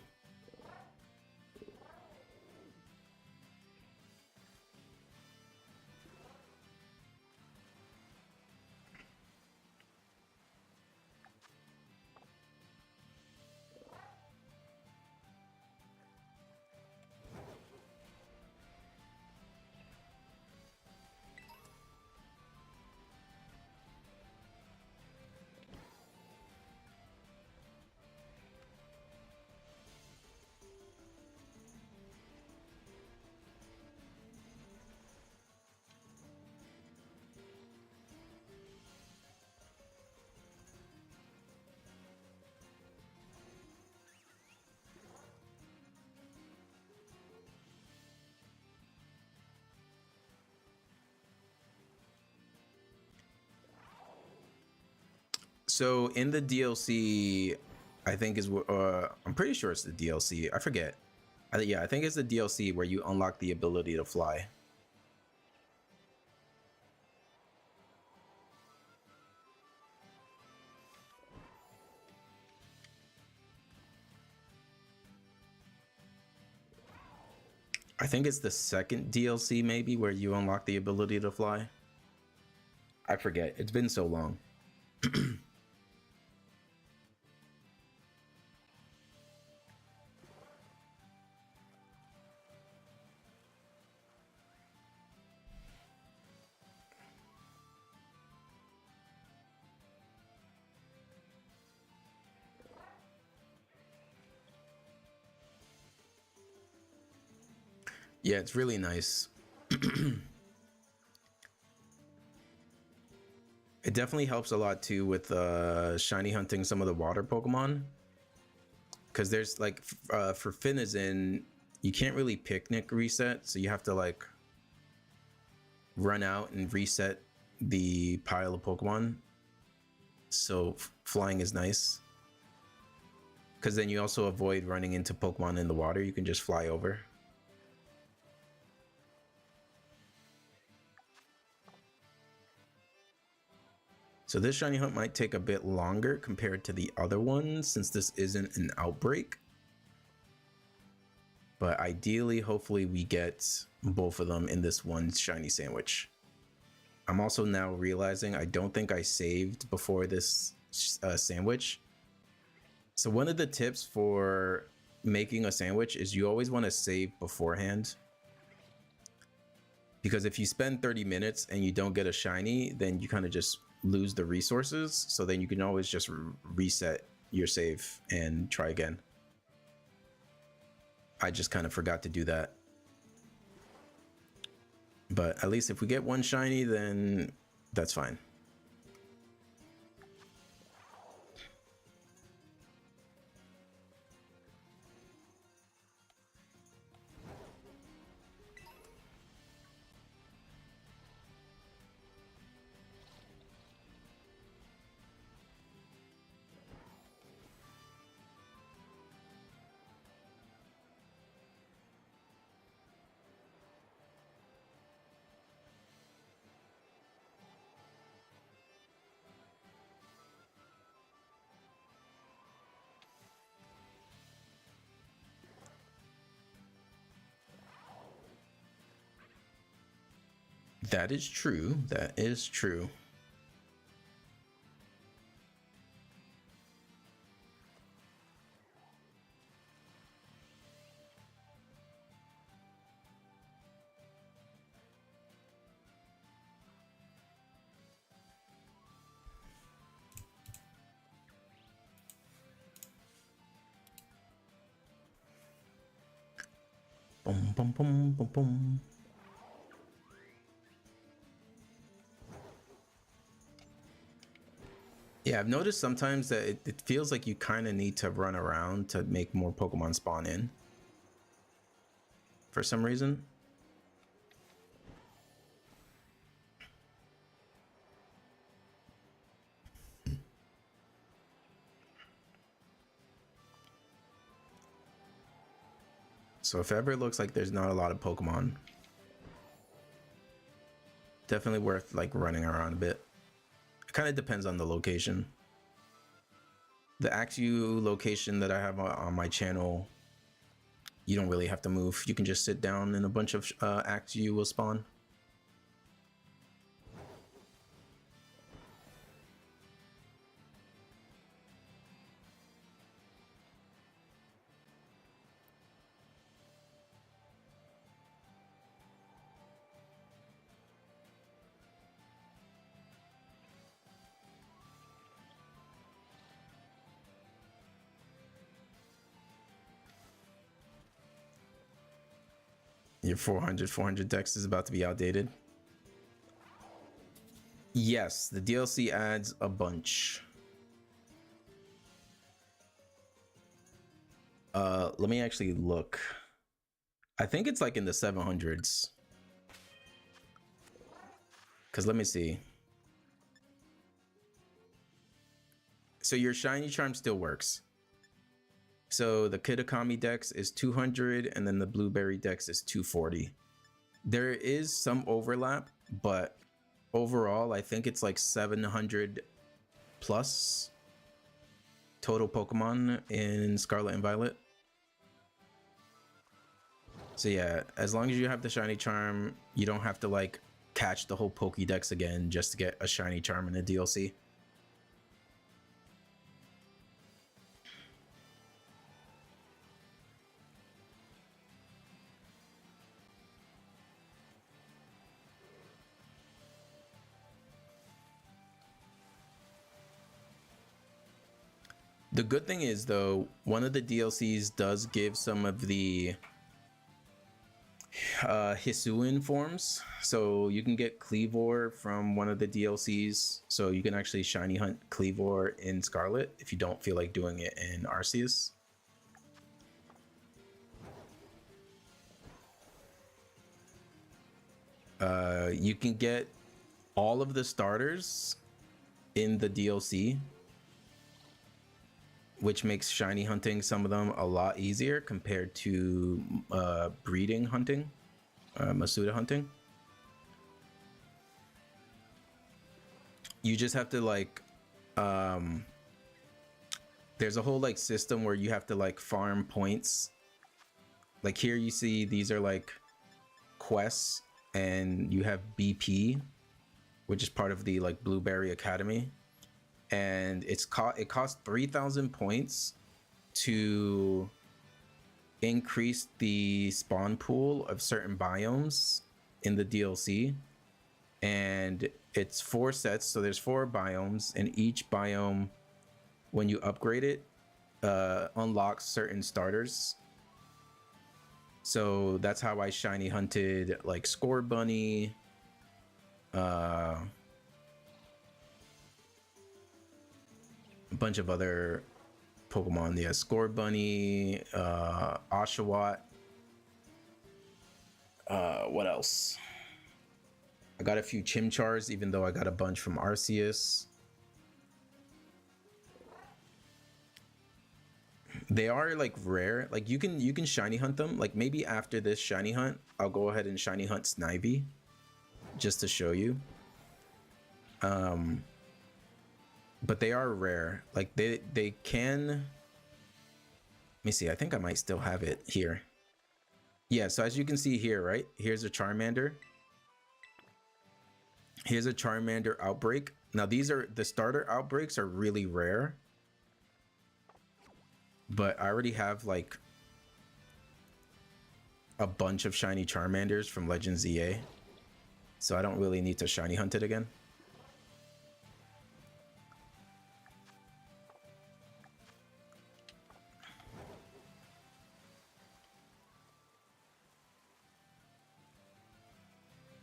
So in the DLC, I think is I'm pretty sure it's the DLC. I forget. Yeah, I think it's the DLC where you unlock the ability to fly. I think it's the second DLC maybe where you unlock the ability to fly. I forget. It's been so long. Yeah, it's really nice. It definitely helps a lot too with shiny hunting some of the water Pokemon. Because there's like, for Finizen, you can't really picnic reset. So you have to like run out and reset the pile of Pokemon. So flying is nice. Because then you also avoid running into Pokemon in the water. You can just fly over. So this shiny hunt might take a bit longer compared to the other ones since this isn't an outbreak. But ideally, hopefully we get both of them in this one shiny sandwich. I'm also now realizing I don't think I saved before this sandwich. So one of the tips for making a sandwich is you always want to save beforehand. Because if you spend 30 minutes and you don't get a shiny, then you kind of just lose the resources. So then you can always just reset your save and try again. I just kind of forgot to do that. But at least if we get one shiny, then that's fine. That is true. That is true. Boom, boom, boom, boom, boom. Yeah, I've noticed sometimes that it feels like you kind of need to run around to make more Pokemon spawn in. For some reason. So if ever it looks like there's not a lot of Pokemon, definitely worth like running around a bit. It kind of depends on the location. The Axew location that I have on my channel, you don't really have to move. You can just sit down and a bunch of Axew will spawn. Your 400 dex is about to be outdated. Yes, the DLC adds a bunch. Let me actually look. I think it's like in the 700s. Because let me see. So your shiny charm still works. So the Kitakami dex is 200 and then the Blueberry dex is 240. There is some overlap, but overall I think it's like 700 plus total Pokemon in Scarlet and Violet. So yeah, as long as you have the shiny charm, you don't have to like catch the whole Pokédex again just to get a shiny charm in a DLC. The good thing is though, one of the DLCs does give some of the Hisuian forms, so you can get Cleavor from one of the DLCs, so you can actually shiny hunt Cleavor in Scarlet if you don't feel like doing it in Arceus. You can get all of the starters in the DLC, which makes shiny hunting some of them a lot easier compared to breeding hunting, Masuda hunting. You just have to like, there's a whole like system where you have to like farm points. Like here you see these are like quests, and you have BP, which is part of the like Blueberry Academy. And it costs 3,000 points to increase the spawn pool of certain biomes in the DLC, and it's 4 sets. So there's 4 biomes, and each biome, when you upgrade it, unlocks certain starters. So that's how I shiny hunted like Score Bunny, a bunch of other Pokemon. Yeah, Score Bunny, Oshawott. What else? I got a few Chimchars, even though I got a bunch from Arceus. They are like rare. Like you can shiny hunt them. Like maybe after this shiny hunt, I'll go ahead and shiny hunt Snivy, just to show you. But they are rare. Like they can. Let me see. I think I might still have it here. Yeah. So as you can see here, right? Here's a Charmander. Here's a Charmander Outbreak. Now these are the starter outbreaks are really rare. But I already have like a bunch of shiny Charmanders from Legends EA, so I don't really need to shiny hunt it again.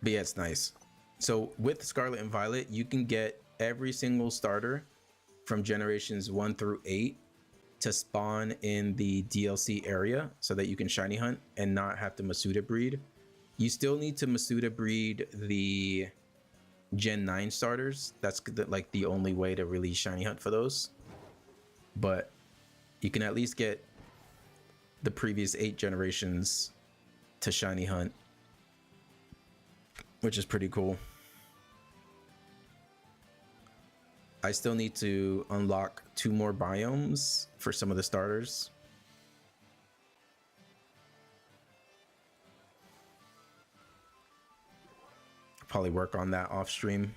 But yeah, it's nice. So with Scarlet and Violet, you can get every single starter from generations 1 through 8 to spawn in the DLC area so that you can shiny hunt and not have to Masuda breed. You still need to Masuda breed the Gen 9 starters. That's like the only way to really shiny hunt for those. But you can at least get the previous 8 generations to shiny hunt, which is pretty cool. I still need to unlock 2 more biomes for some of the starters. I'll probably work on that off stream.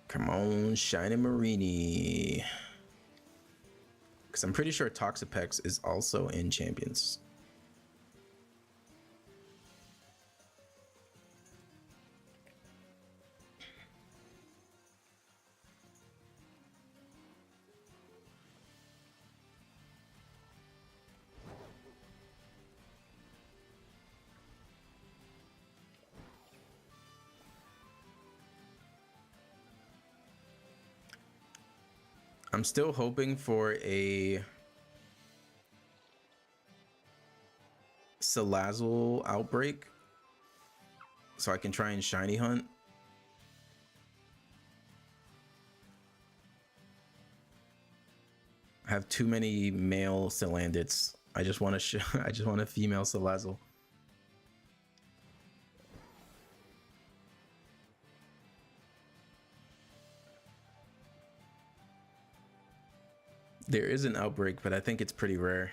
Come on, shiny Marini. Because I'm pretty sure Toxapex is also in Champions. I'm still hoping for a Salazzle Outbreak so I can try and shiny hunt. I have too many male Salandits. I just want to I just want a female Salazzle. There is an Outbreak, but I think it's pretty rare.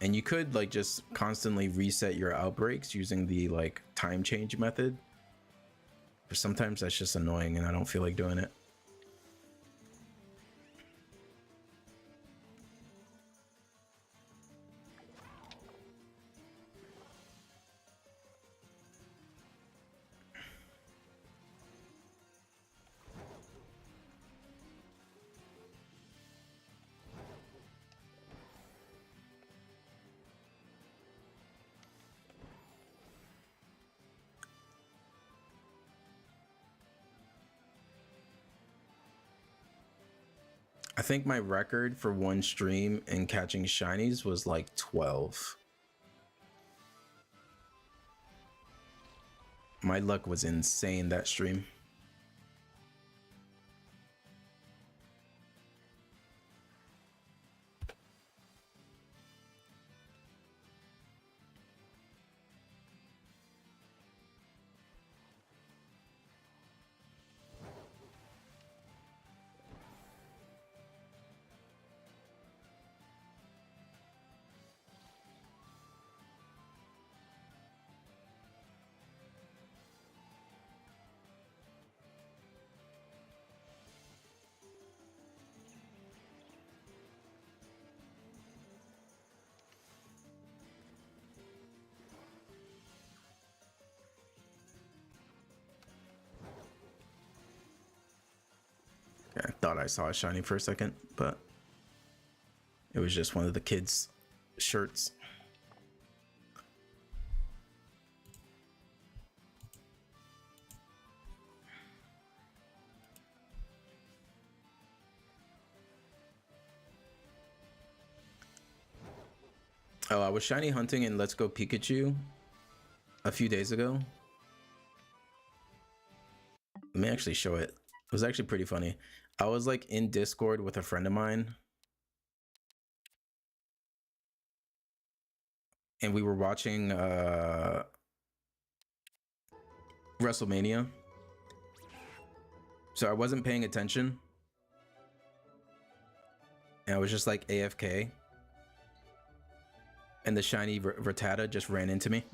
And you could like just constantly reset your outbreaks using the like time change method. But sometimes that's just annoying and I don't feel like doing it. I think my record for one stream and catching shinies was like 12. My luck was insane that stream. I saw it shiny for a second, but it was just one of the kids' shirts. Oh, I was shiny hunting in Let's Go Pikachu a few days ago. Let me actually show it. It was actually pretty funny. I was like in Discord with a friend of mine, and we were watching WrestleMania. So I wasn't paying attention. And I was just like AFK. And the shiny Rattata just ran into me.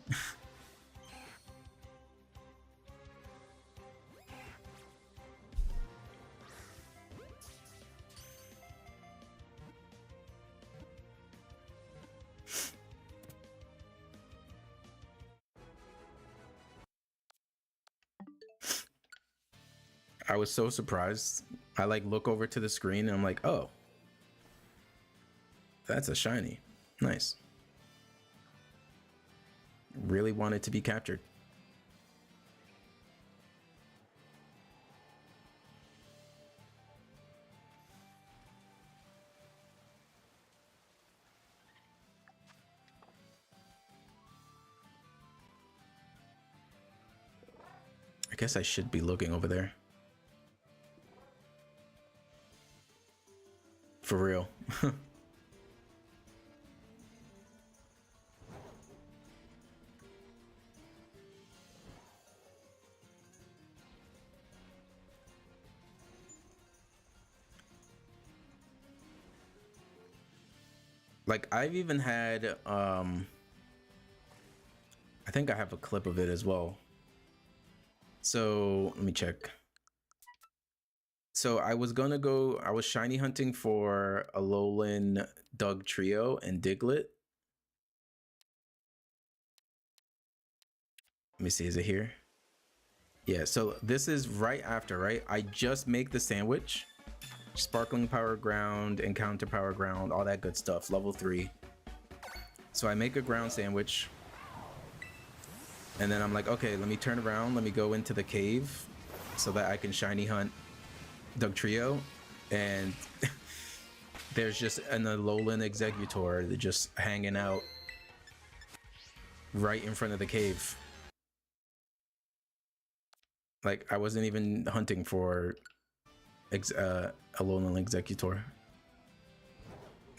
I was so surprised. I like look over to the screen and I'm like, oh, that's a shiny. Nice. Really wanted to be captured. I guess I should be looking over there. For real. Like I've even had I think I have a clip of it as well. So let me check. So I was shiny hunting for a Alolan Doug Trio and Diglett. Let me see, is it here? Yeah, so this is right after, right? I just make the sandwich. Sparkling Power Ground, Encounter Power Ground, all that good stuff, level 3. So I make a ground sandwich. And then I'm like, okay, let me turn around. Let me go into the cave so that I can shiny hunt Doug Trio. And there's just an Alolan Executor that just hanging out right in front of the cave. Like I wasn't even hunting for Alolan Executor.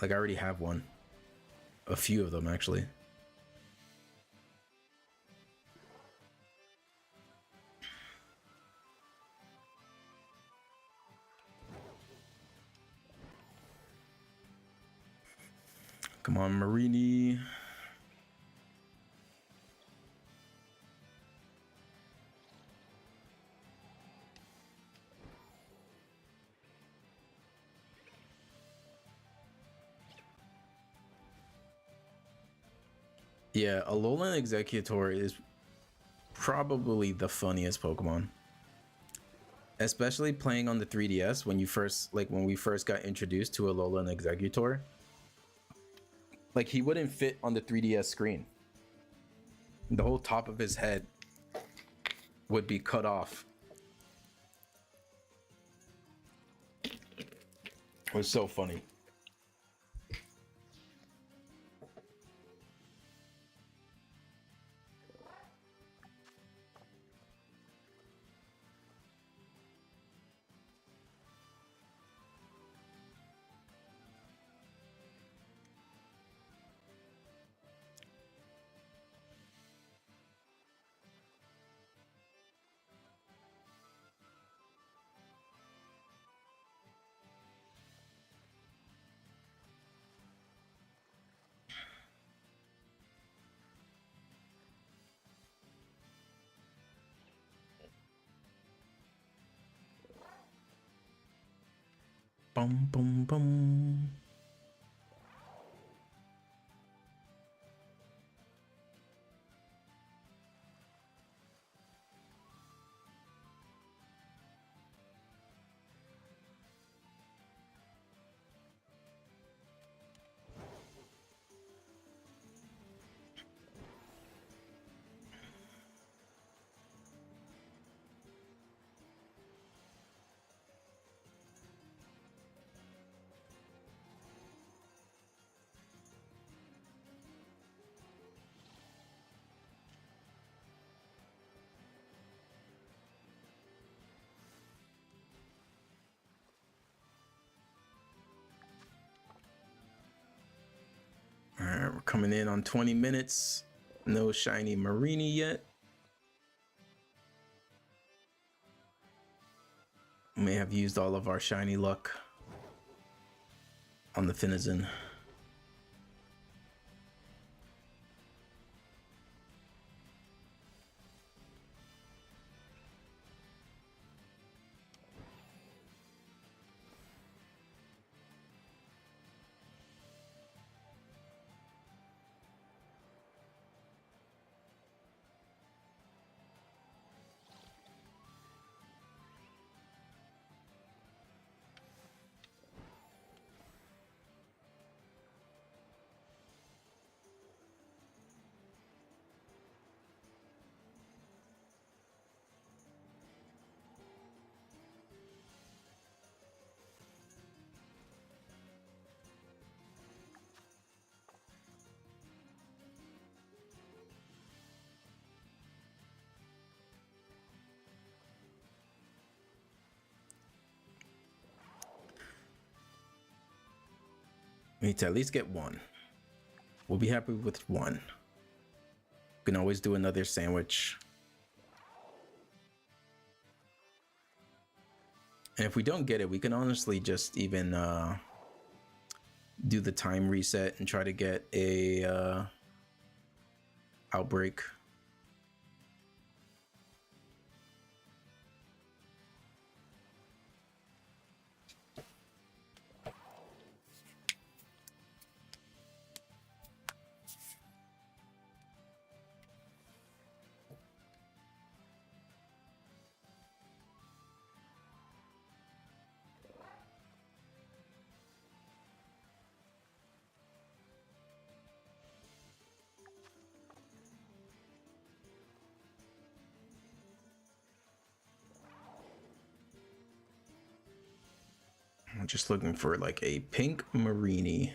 Like I already have one. A few of them actually. Come on, Marini. Yeah, Alolan Executor is probably the funniest Pokemon. Especially playing on the 3DS when we first got introduced to Alolan Executor. Like he wouldn't fit on the 3DS screen. The whole top of his head would be cut off. It was so funny. Bum, bum, bum. Alright, we're coming in on 20 minutes. No shiny Marini yet. May have used all of our shiny luck on the Finizen. We need to at least get one. We'll be happy with one. We can always do another sandwich. And if we don't get it, we can honestly just even do the time reset and try to get a Outbreak. I'm just looking for like a pink Marini.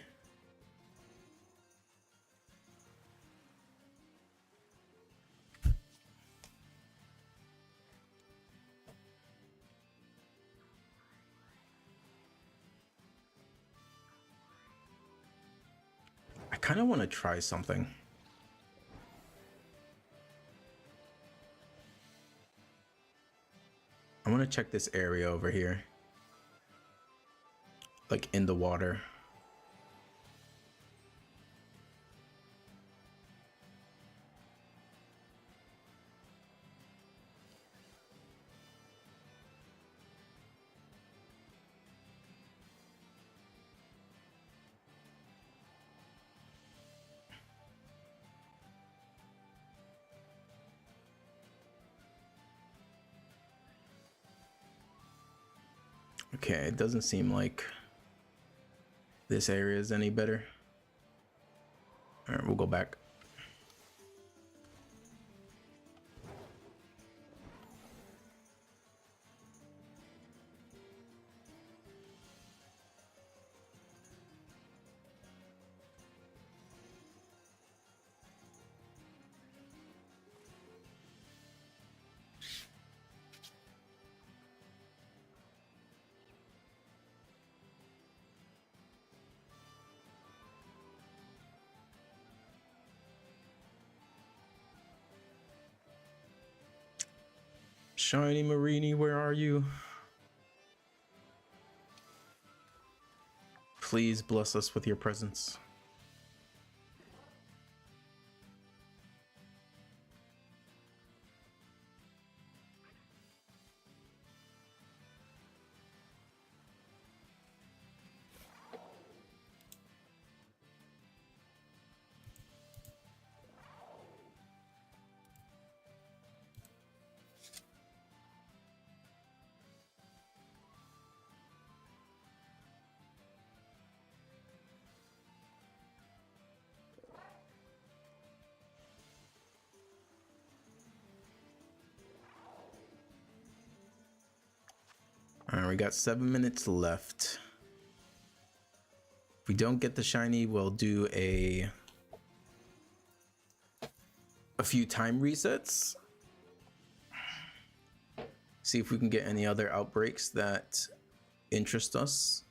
I kind of want to try something. I want to check this area over here. Like in the water. Okay, it doesn't seem like this area is any better. All right, we'll go back. Shiny Marini, where are you? Please bless us with your presence. All right, we got 7 minutes left. If we don't get the shiny, we'll do a few time resets. See if we can get any other outbreaks that interest us.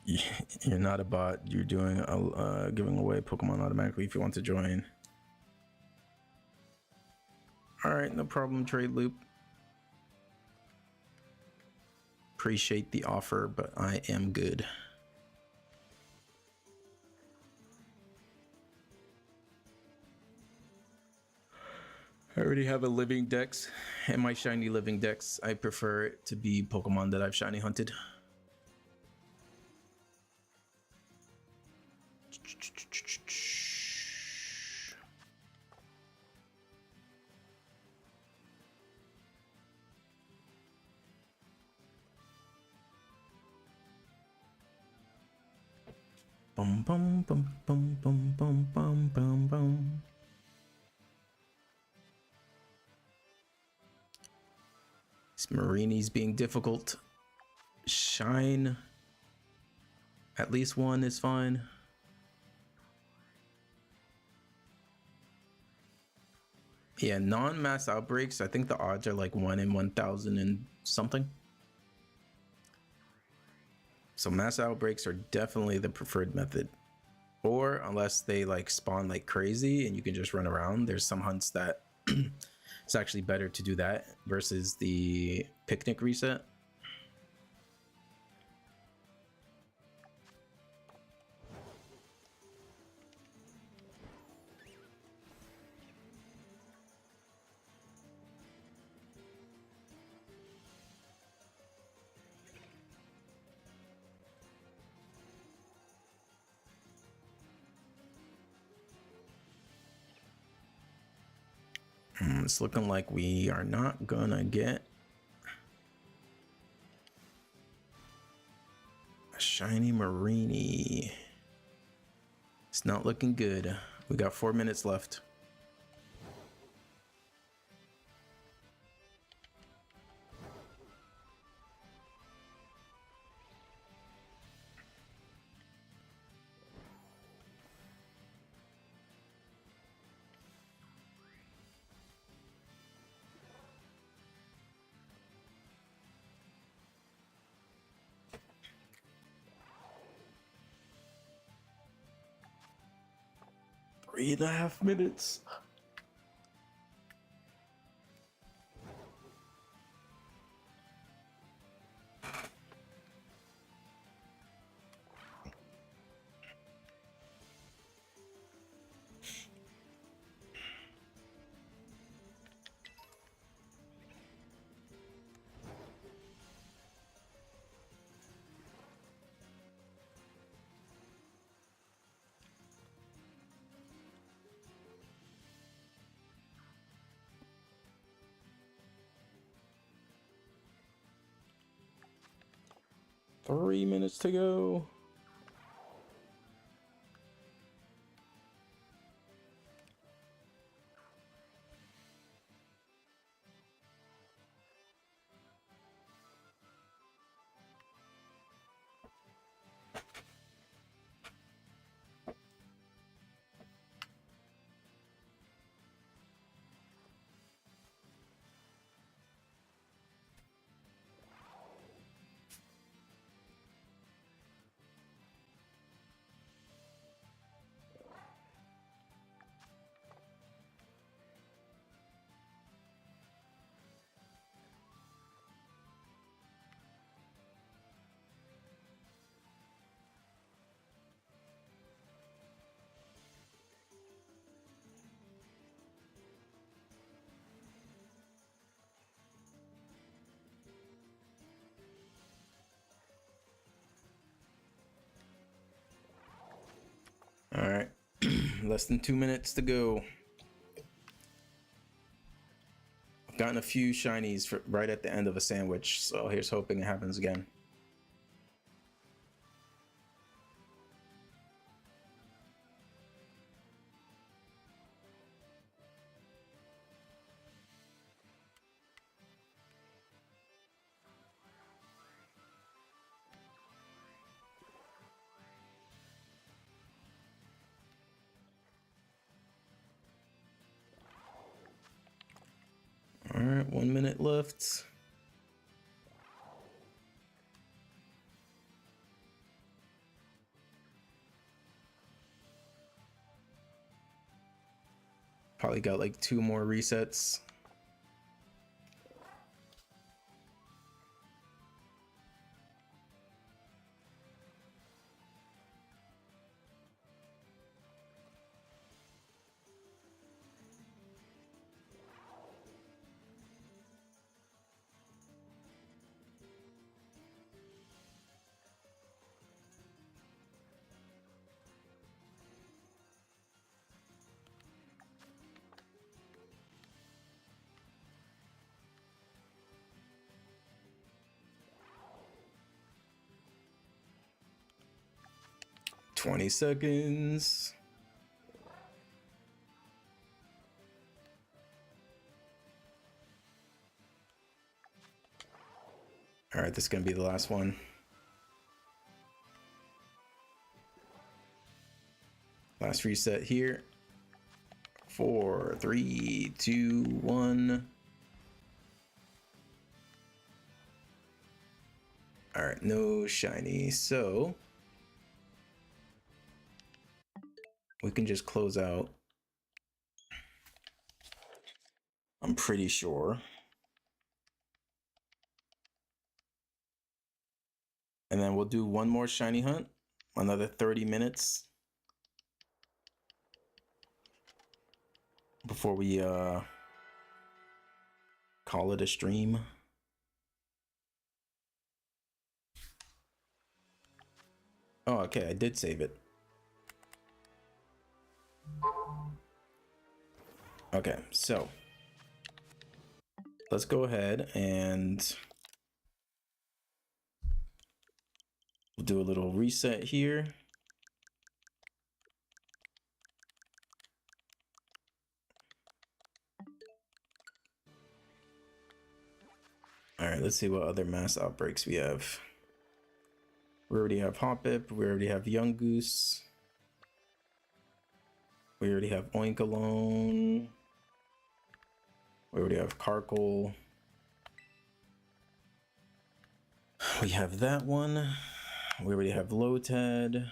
You're not a bot. You're doing giving away Pokemon automatically if you want to join. All right, no problem, Trade Loop. Appreciate the offer, but I am good. I already have a living dex, and my shiny living dex, I prefer it to be Pokemon that I've shiny hunted. Bum bum bum bum bum bum bum bum bum. This Marini's being difficult. Shine. At least one is fine. Yeah, non-mass outbreaks, I think the odds are like 1 in 1,000 and something. So mass outbreaks are definitely the preferred method. Or unless they like spawn like crazy and you can just run around, there's some hunts that it's actually better to do that versus the picnic reset. It's looking like we are not gonna get a shiny Marini. It's not looking good. We got 4 minutes left. Three and a half minutes. Three minutes to go. All right, less than 2 minutes to go. I've gotten a few shinies right at the end of a sandwich, so here's hoping it happens again. All right, 1 minute left. Probably got like 2 more resets. "20 seconds. All right, this is gonna be the last one. Last reset here. 4, 3, 2, 1. All right, no shiny, so we can just close out. I'm pretty sure. And then we'll do one more shiny hunt, another 30 minutes before we call it a stream. Oh, okay, I did save it. Okay, so let's go ahead and we'll do a little reset here. All right, let's see what other mass outbreaks we have. We already have Hoppip, we already have Young Goose. We already have Oinkalone. We already have Karkle. We have that one. We already have Lotad.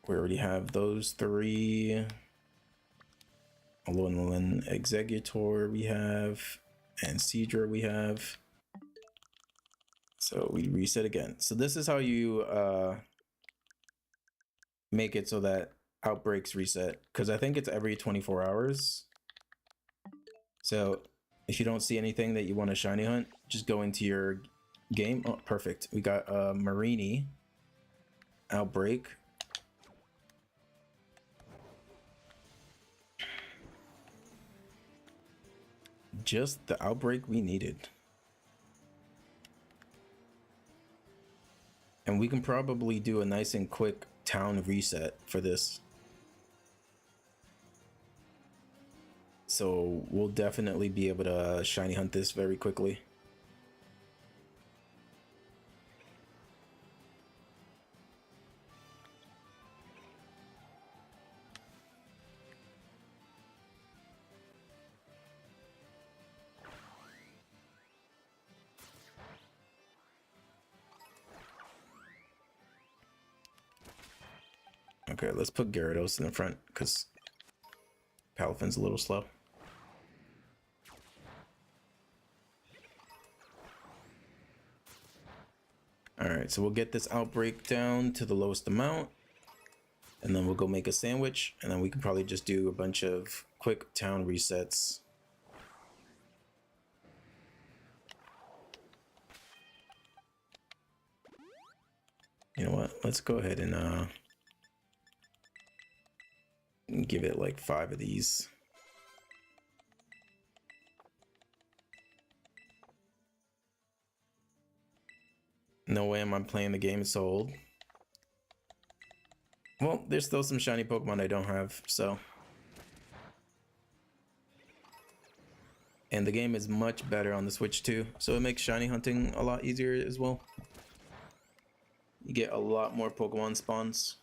We already have those 3. Alolan Executor we have. And Seadra we have. So we reset again. So this is how you make it so that outbreaks reset. Because I think it's every 24 hours. So if you don't see anything that you want to shiny hunt, just go into your game. Oh, perfect. We got Marini Outbreak. Just the outbreak we needed. And we can probably do a nice and quick town reset for this. So we'll definitely be able to shiny hunt this very quickly. Okay, let's put Gyarados in the front because Palifin's a little slow. Alright, so we'll get this outbreak down to the lowest amount. And then we'll go make a sandwich. And then we can probably just do a bunch of quick town resets. You know what? Let's go ahead and give it like 5 of these. No way am I playing the game so old. Well, there's still some shiny Pokemon I don't have, so. And the game is much better on the Switch too, so it makes shiny hunting a lot easier as well. You get a lot more Pokemon spawns.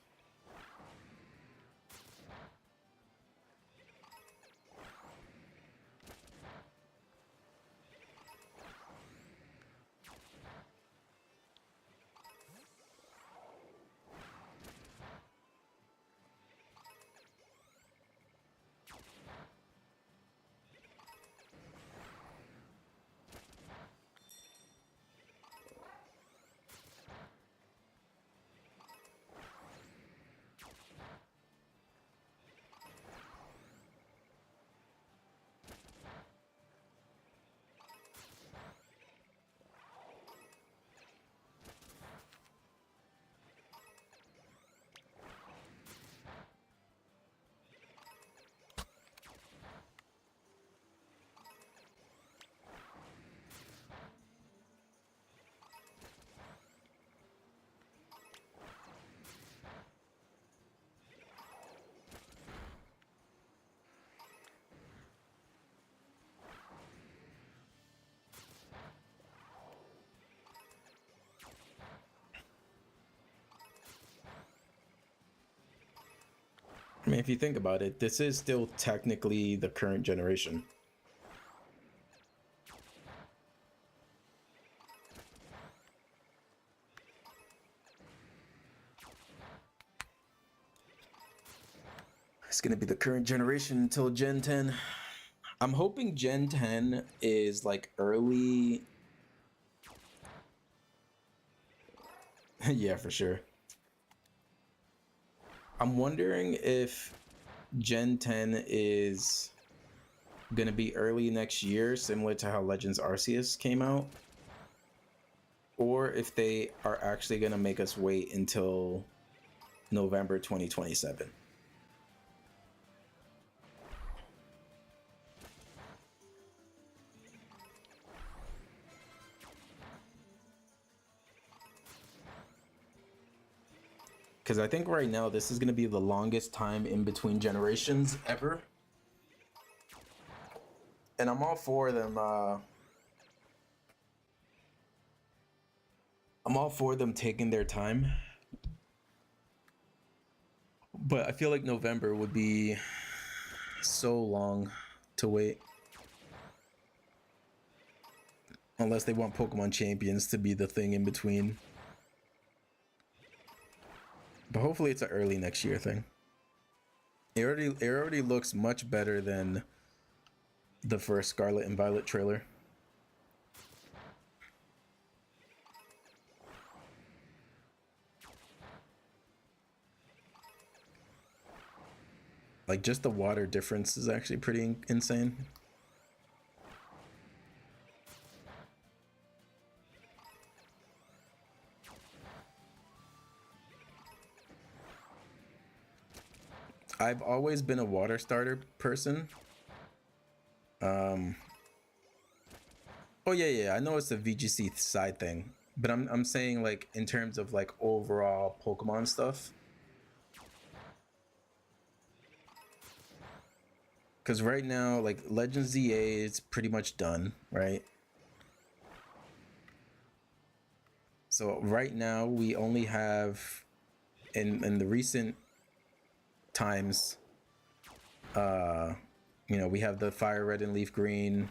I mean, if you think about it, this is still technically the current generation. It's gonna be the current generation until Gen 10. I'm hoping Gen 10 is like early. Yeah, for sure. I'm wondering if Gen 10 is gonna be early next year, similar to how Legends Arceus came out, or if they are actually gonna make us wait until November 2027. Because I think right now this is going to be the longest time in between generations ever. And I'm all for them. I'm all for them taking their time. But I feel like November would be so long to wait. Unless they want Pokemon Champions to be the thing in between. But hopefully it's an early next year thing. It already looks much better than the first Scarlet and Violet trailer. Like, just the water difference is actually pretty insane. I've always been a water starter person. Oh yeah, I know it's a VGC side thing, but I'm saying like in terms of like overall Pokemon stuff. Because right now, like Legends ZA is pretty much done, right? So right now we only have in the recent times, you know, we have the Fire Red and Leaf Green.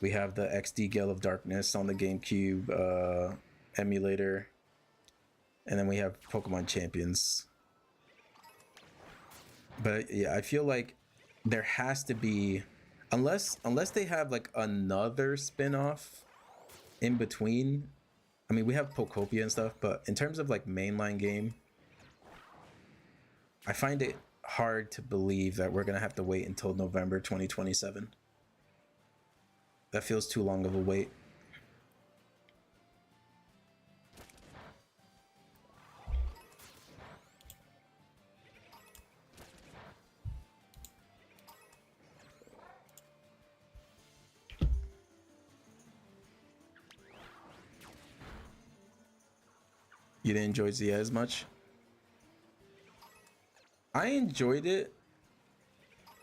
We have the XD Gale of Darkness on the GameCube emulator. And then we have Pokemon Champions. But yeah, I feel like there has to be, unless they have like another spin-off in between. I mean, we have Pokopia and stuff, but in terms of like mainline game, I find it hard to believe that we're gonna have to wait until November 2027. That feels too long of a wait. You didn't enjoy Zia as much? I enjoyed it.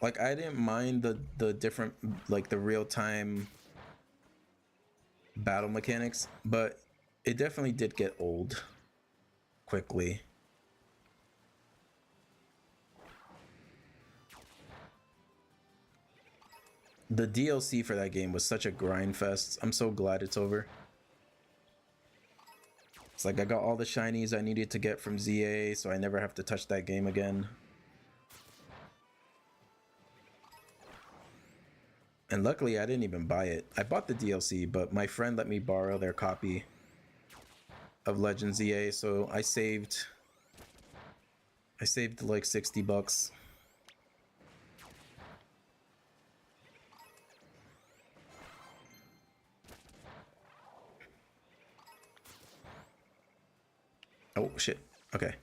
Like, I didn't mind the different, like the real-time battle mechanics, but it definitely did get old quickly. The DLC for that game was such a grind fest. I'm so glad it's over. It's like I got all the shinies I needed to get from ZA, so I never have to touch that game again. And luckily I didn't even buy it. I bought the DLC, but my friend let me borrow their copy of Legends ZA, so I saved like $60. Oh shit. Okay.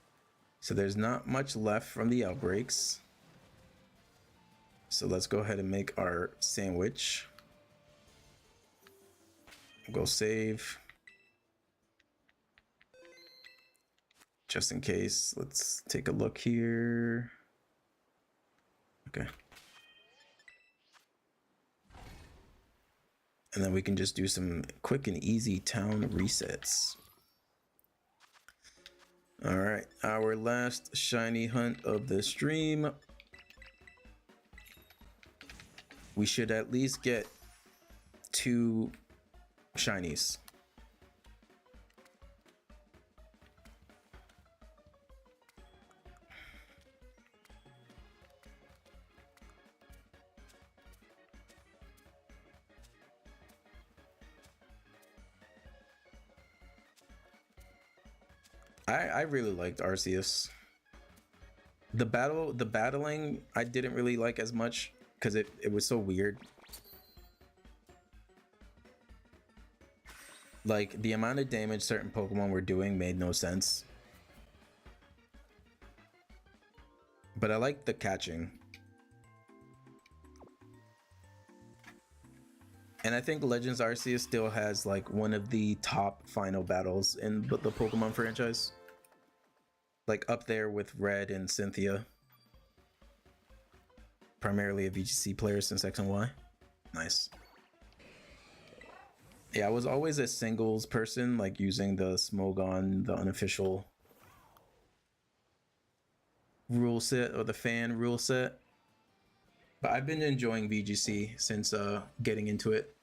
So there's not much left from the outbreaks. So let's go ahead and make our sandwich. Go save. Just in case. Let's take a look here. Okay. And then we can just do some quick and easy town resets. All right, our last shiny hunt of the stream. We should at least get 2 shinies. I really liked Arceus. The battling I didn't really like as much because it was so weird. Like the amount of damage certain Pokemon were doing made no sense. But I liked the catching. And I think Legends Arceus still has like one of the top final battles in the Pokemon franchise. Like up there with Red and Cynthia. Primarily a VGC player since X and Y. Nice. Yeah, I was always a singles person, like using the Smogon, the unofficial rule set or the fan rule set. But I've been enjoying VGC since getting into it.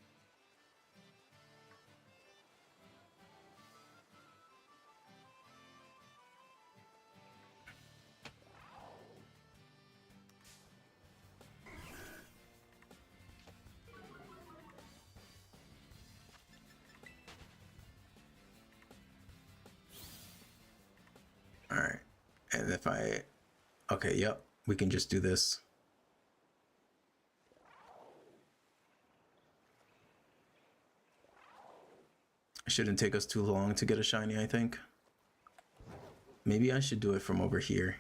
All right, and if I, okay, yep, we can just do this. It shouldn't take us too long to get a shiny, I think. Maybe I should do it from over here.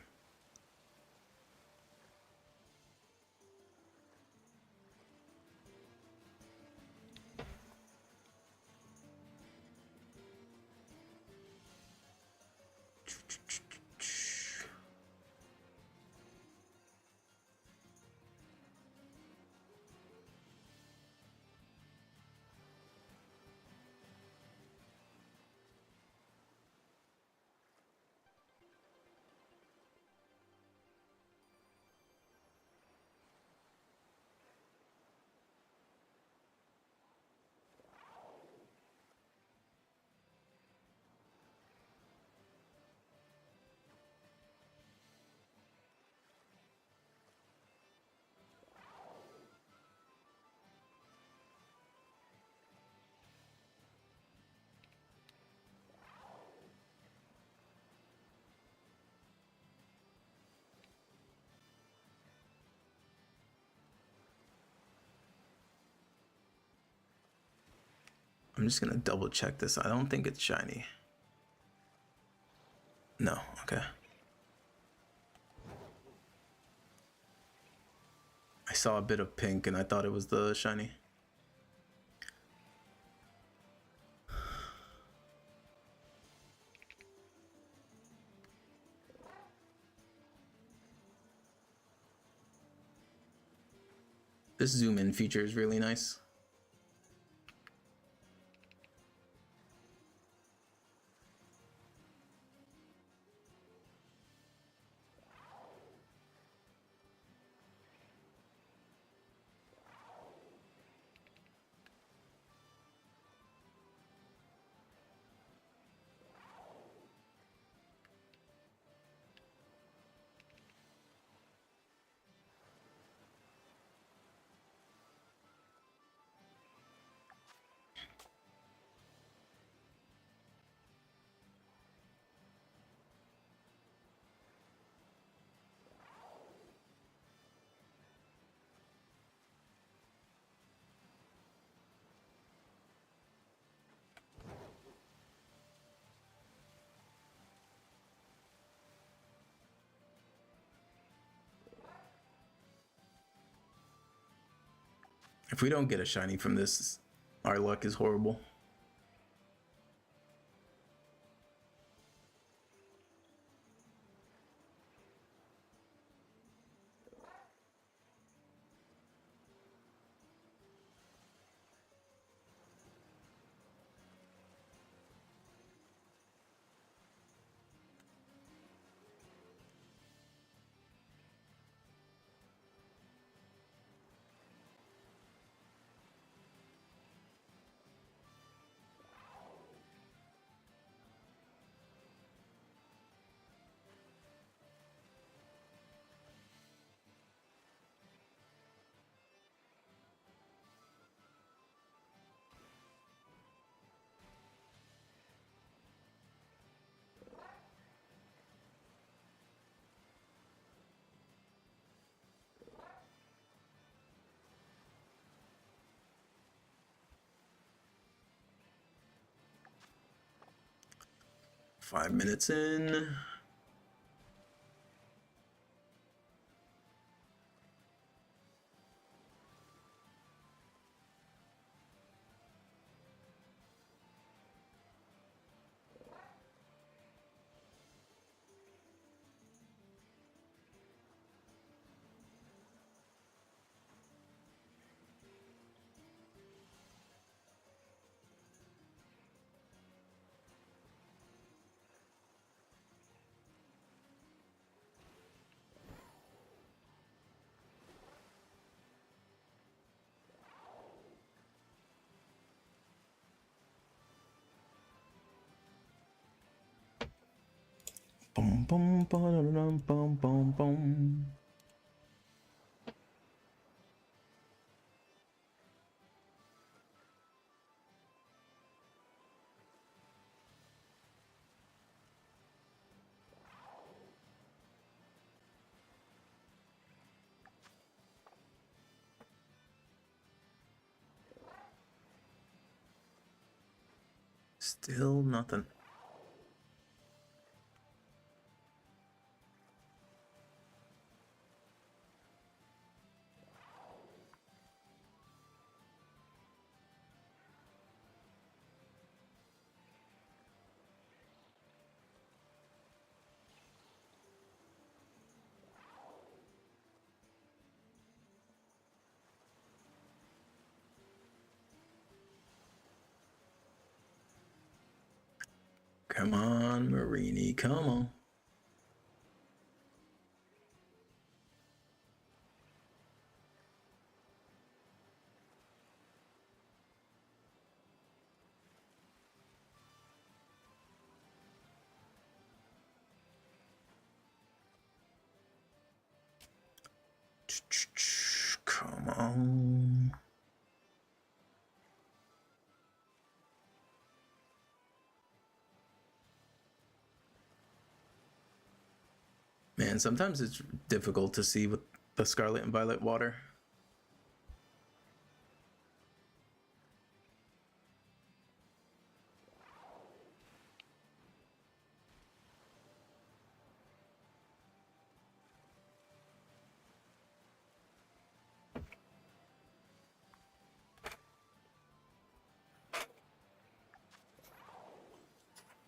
I'm just gonna double check this. I don't think it's shiny. No, okay. I saw a bit of pink and I thought it was the shiny. This zoom in feature is really nice. If we don't get a shiny from this, our luck is horrible. 5 minutes in. Boom, boom, boom, boom, boom, boom. Still nothing. Come on, Marini, come on. Come on. Man, sometimes it's difficult to see with the Scarlet and Violet water.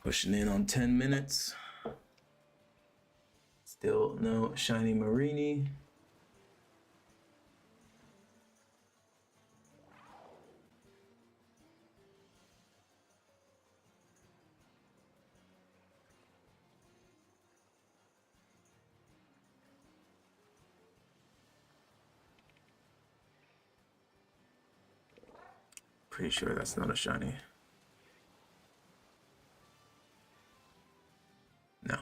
Pushing in on 10 minutes. Still no shiny Marini. Pretty sure that's not a shiny. No.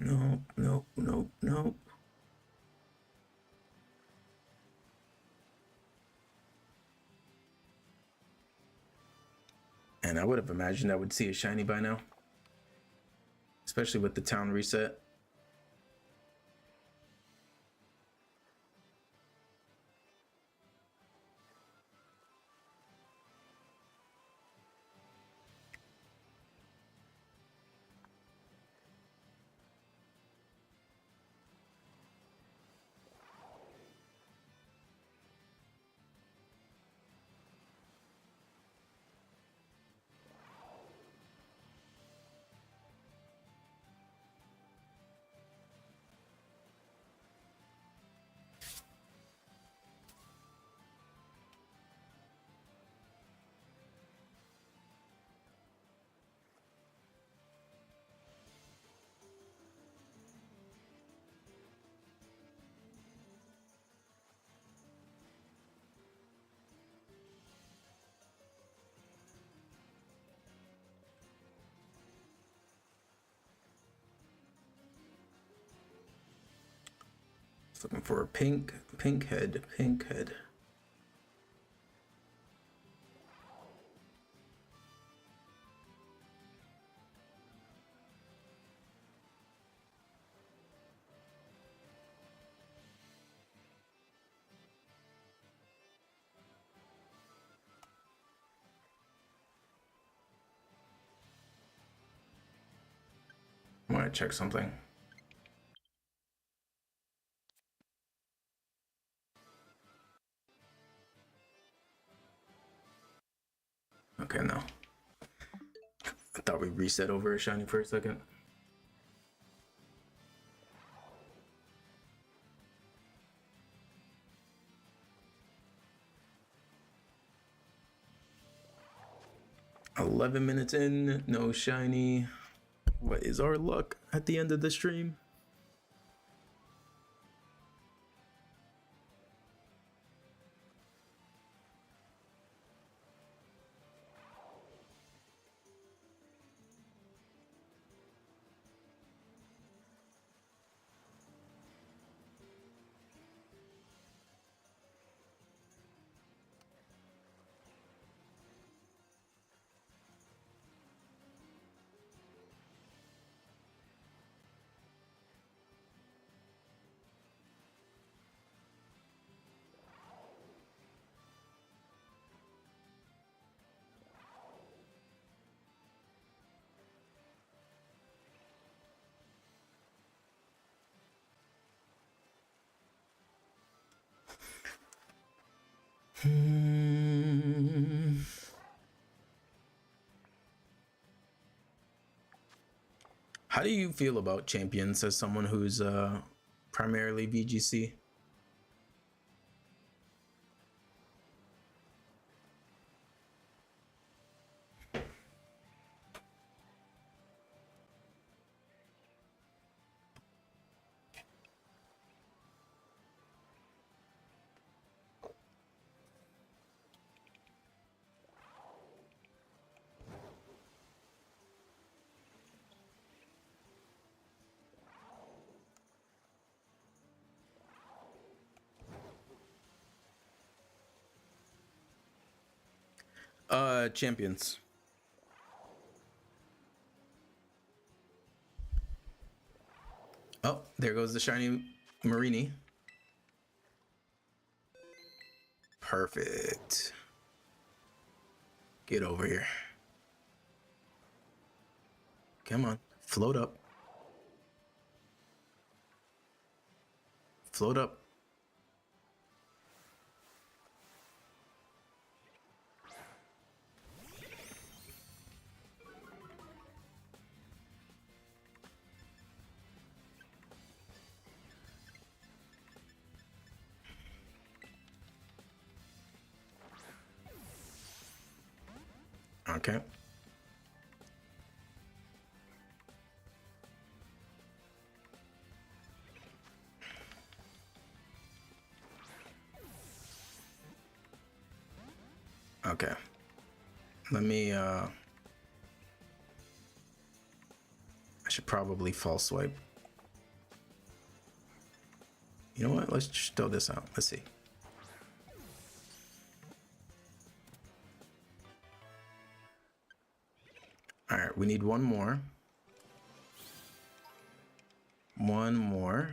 Nope, nope, nope, nope. And I would have imagined I would see a shiny by now. Especially with the town reset. Looking for a pink head. I want to check something. Okay, no. I thought we reset over a shiny for a second. "11 minutes in, no shiny. What is our luck at the end of the stream?" How do you feel about champions as someone who's primarily VGC? Champions. Oh, there goes the shiny Marini. Perfect. Get over here. Come on, float up. Float up. Okay. Okay. Let me I should probably false swipe. You know what? Let's just throw this out. Let's see. All right, we need one more. One more.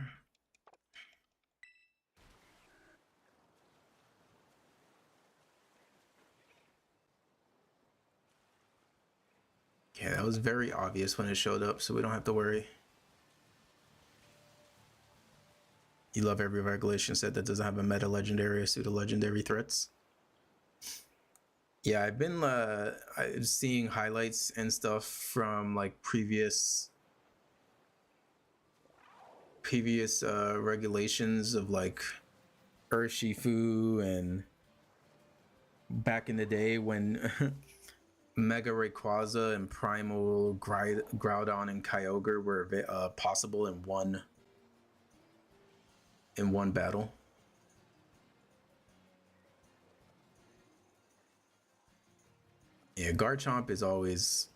Okay, that was very obvious when it showed up, so we don't have to worry. You love every regulation set that doesn't have a meta legendary or pseudo legendary threats. Yeah, I've been seeing highlights and stuff from like previous regulations of like Urshifu and back in the day when Mega Rayquaza and Primal Groudon and Kyogre were possible in one battle. Yeah, Garchomp is always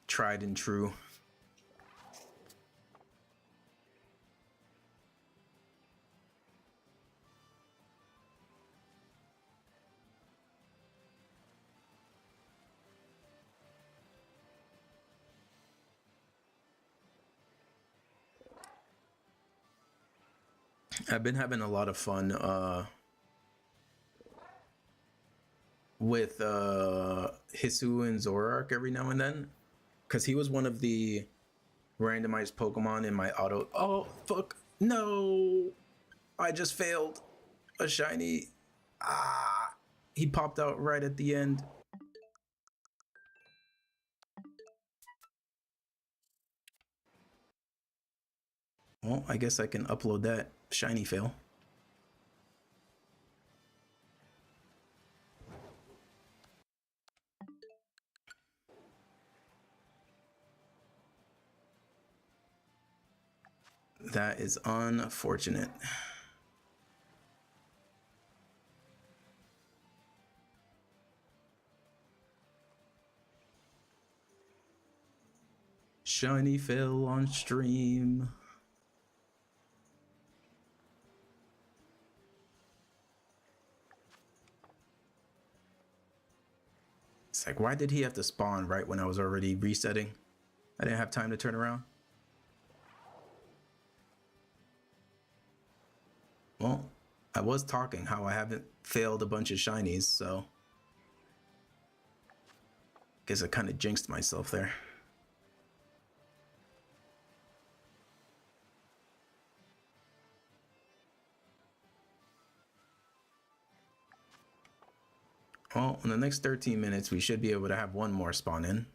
tried and true. I've been having a lot of fun with Hisu and Zoroark every now and then, because he was one of the randomized Pokemon in my auto. Oh fuck! No, I just failed a shiny. Ah, he popped out right at the end. Well, I guess I can upload that shiny fail. That is unfortunate. Shiny fail on stream. It's like, why did he have to spawn right when I was already resetting? I didn't have time to turn around. Well, I was talking how I haven't failed a bunch of shinies, so guess I kind of jinxed myself there. Well, in the next 13 minutes, we should be able to have one more spawn in.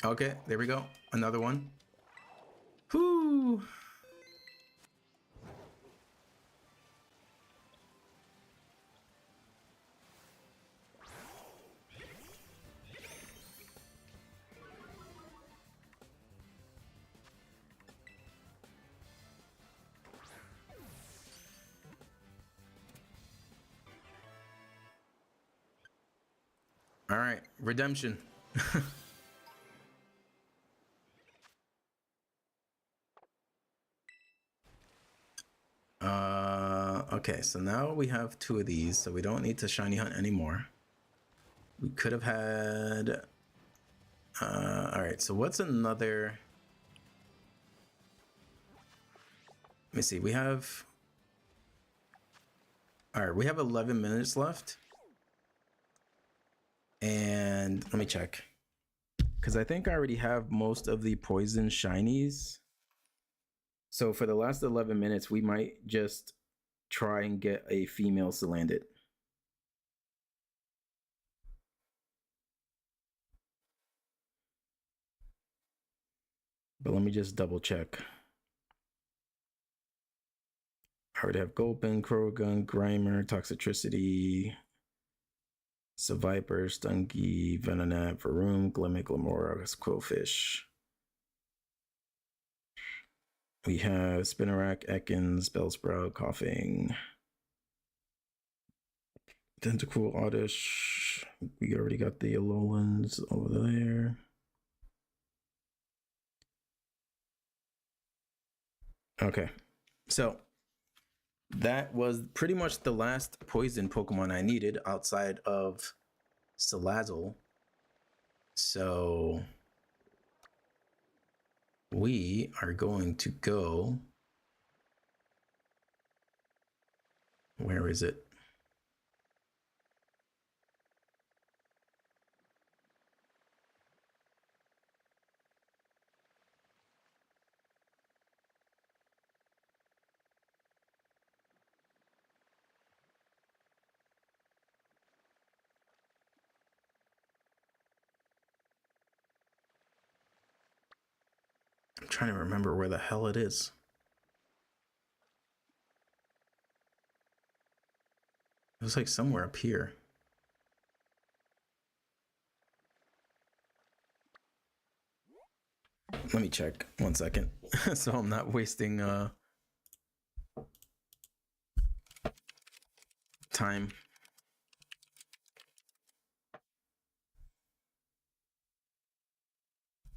Okay, there we go. Another one. Whoo! All right, redemption. Okay, so now we have two of these, so we don't need to shiny hunt anymore. We could have had... all right, so what's another... Let me see, we have... All right, we have 11 minutes left. And let me check. Because I think I already have most of the poison shinies. So for the last 11 minutes, we might just try and get a female Salandit. But let me just double check. I already have Gulpin, Krogan, Grimer, Toxicity, Seviper, Stunky, Venonat, Varoom, Glimmick, Glamora, Quillfish. We have Spinarak, Ekans, Bellsprout, Coughing, Tentacool, Oddish. We already got the Alolans over there. Okay, so that was pretty much the last poison Pokemon I needed outside of Salazzle. So we are going to go. Where is it? trying to remember where the hell it is. It was like somewhere up here. Let me check 1 second so I'm not wasting time.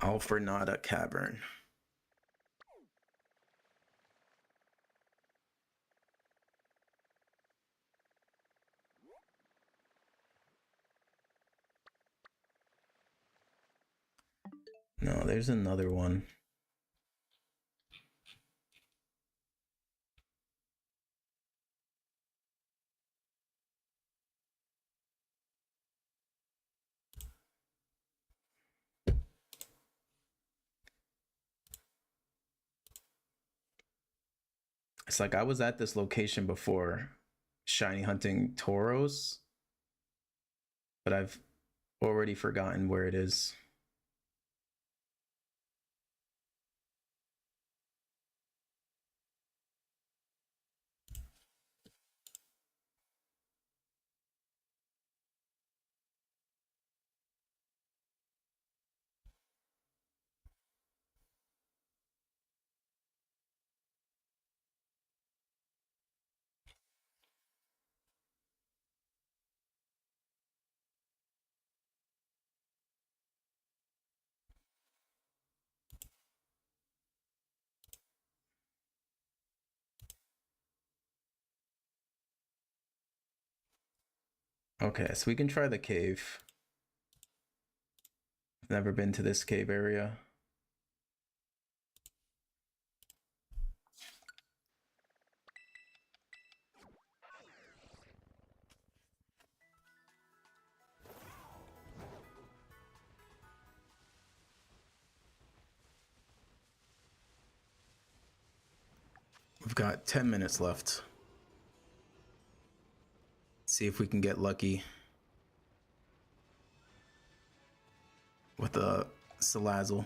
Alfernada Cavern. No, there's another one. It's like I was at this location before, shiny hunting Tauros, but I've already forgotten where it is. Okay, so we can try the cave. I've never been to this cave area. We've got 10 minutes left. See if we can get lucky with the Salazzle.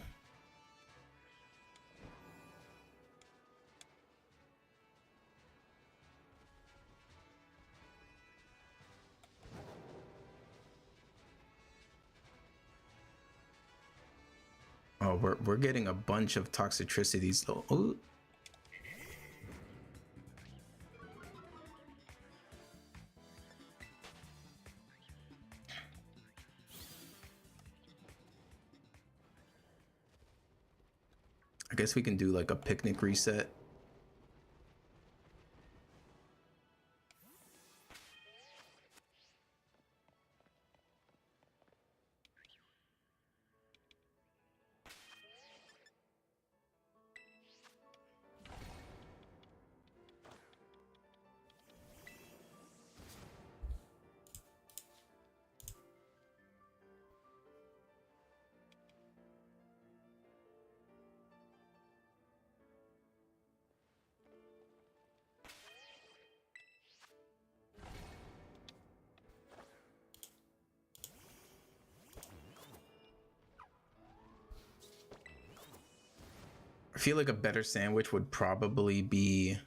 Oh, we're getting a bunch of toxicities though. Ooh. I guess we can do like a picnic reset. I feel like a better sandwich would probably be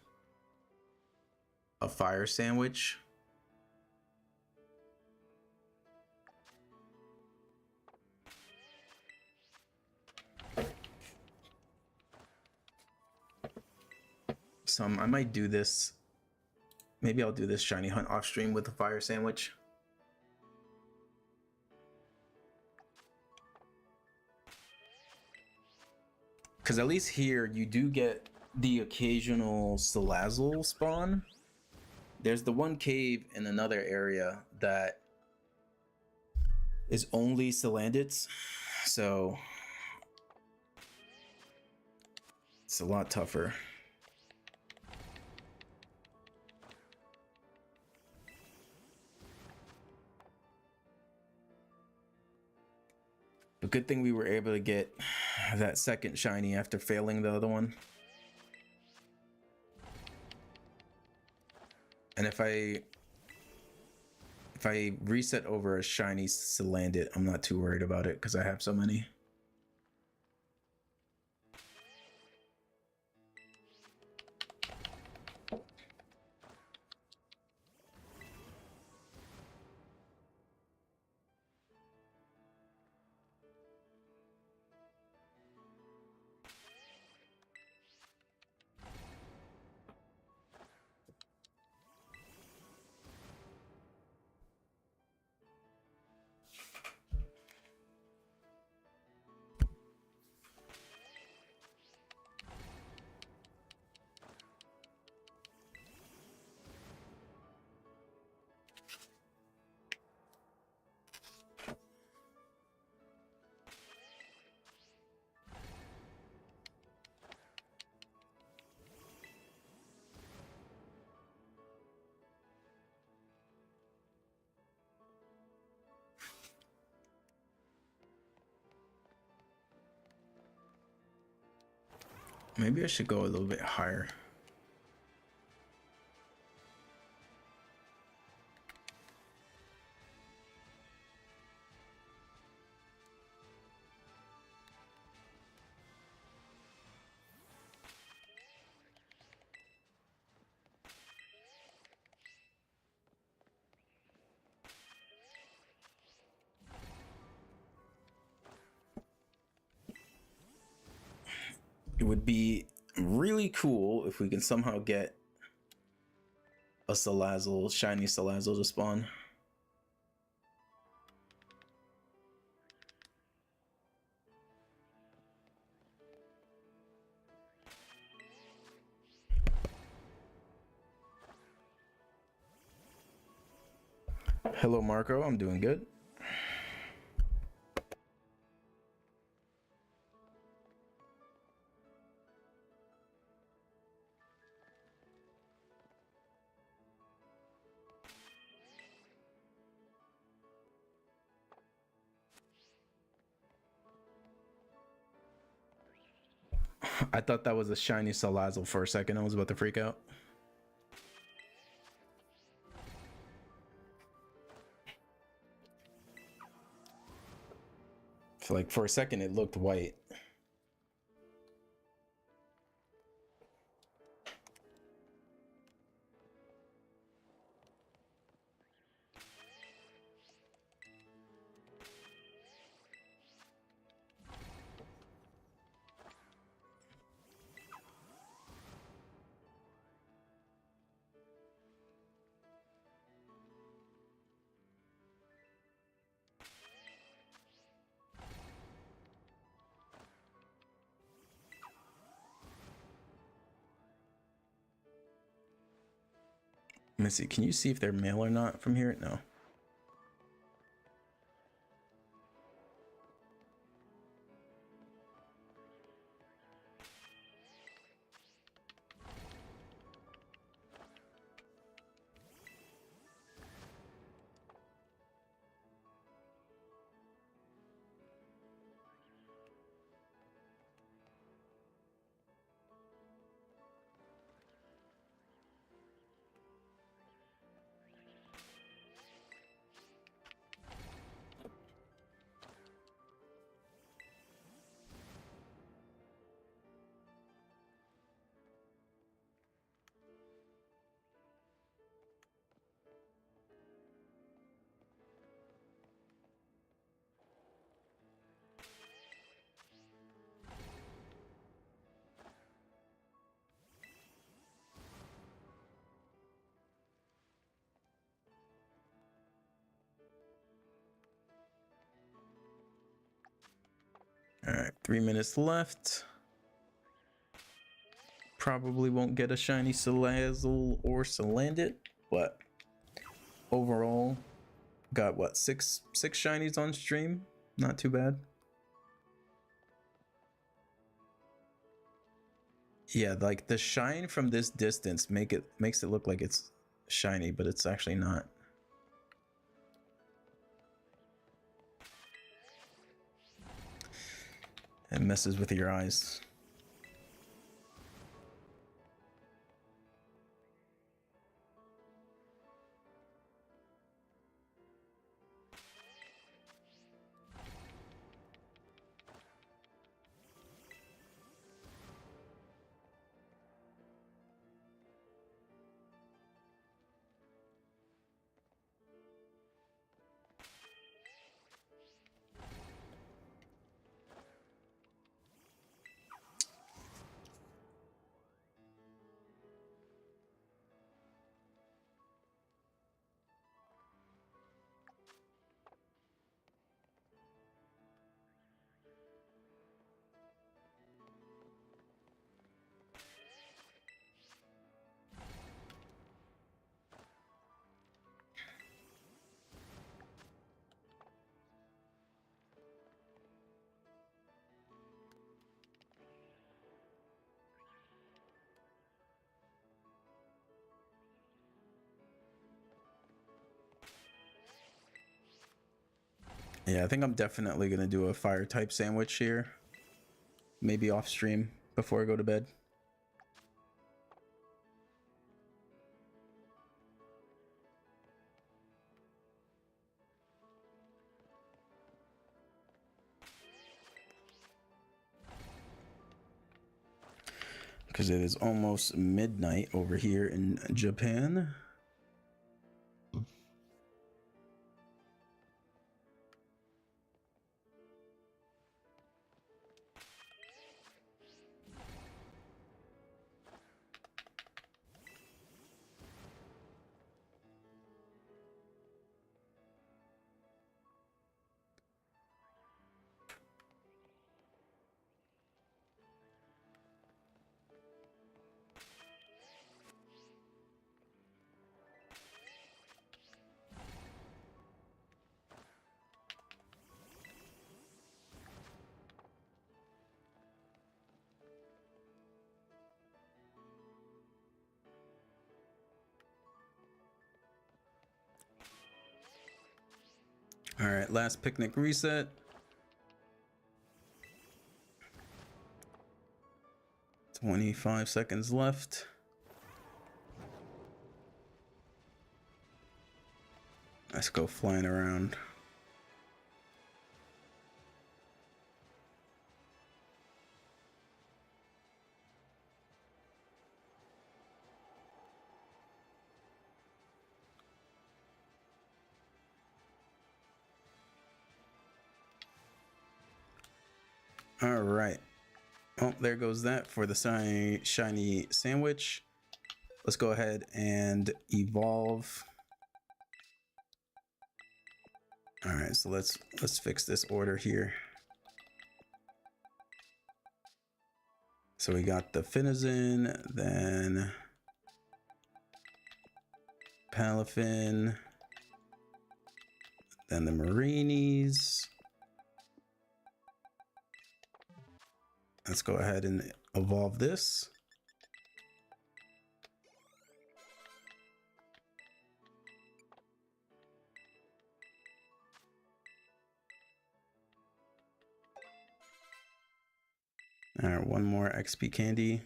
a fire sandwich. So I might do this. Maybe I'll do this shiny hunt off stream with a fire sandwich. Because at least here you do get the occasional Salazzle spawn. There's the one cave in another area that is only Salandits, so it's a lot tougher. But good thing we were able to get that second shiny after failing the other one. And if I reset over a shiny Salandit, I'm not too worried about it because I have so many. Maybe I should go a little bit higher. It would be really cool if we can somehow get a Salazzle, shiny Salazzle to spawn. Hello, Marco. I'm doing good. I thought that was a shiny Salazzle for a second. I was about to freak out. So like for a second it looked white. Let me see. Can you see if they're male or not from here? No. All right, 3 minutes left. Probably won't get a shiny Salazzle or Salandit, but overall, got what, six shinies on stream? Not too bad. Yeah, like the shine from this distance makes it look like it's shiny, but it's actually not. It messes with your eyes. Yeah, I think I'm definitely gonna do a fire type sandwich here. Maybe off stream, before I go to bed. Because it is almost midnight over here in Japan. All right, last picnic reset. $25 seconds left. Let's go flying around. All right. Oh, there goes that for the shiny sandwich. Let's go ahead and evolve. All right, so let's fix this order here. So we got the Finizen, then Palifin, then the Marinis. Let's go ahead and evolve this. All right, one more XP candy.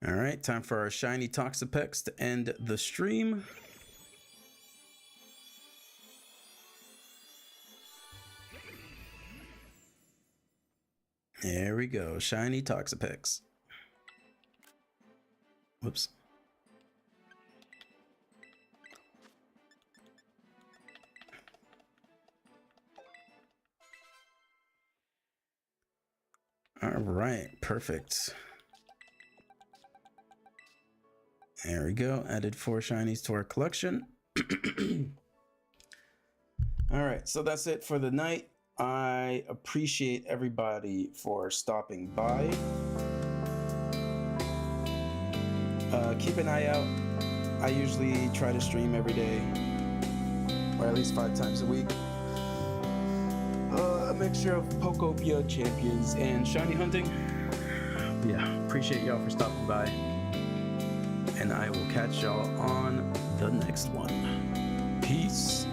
All right, time for our shiny Toxapex to end the stream. There we go, shiny Toxapex. Whoops. All right, perfect. There we go. Added 4 shinies to our collection. All right, so that's it for the night. I appreciate everybody for stopping by. Keep an eye out. I usually try to stream every day, or at least 5 times a week. A mixture of Pokopia, Champions, and shiny hunting. Yeah, appreciate y'all for stopping by. And I will catch y'all on the next one. Peace.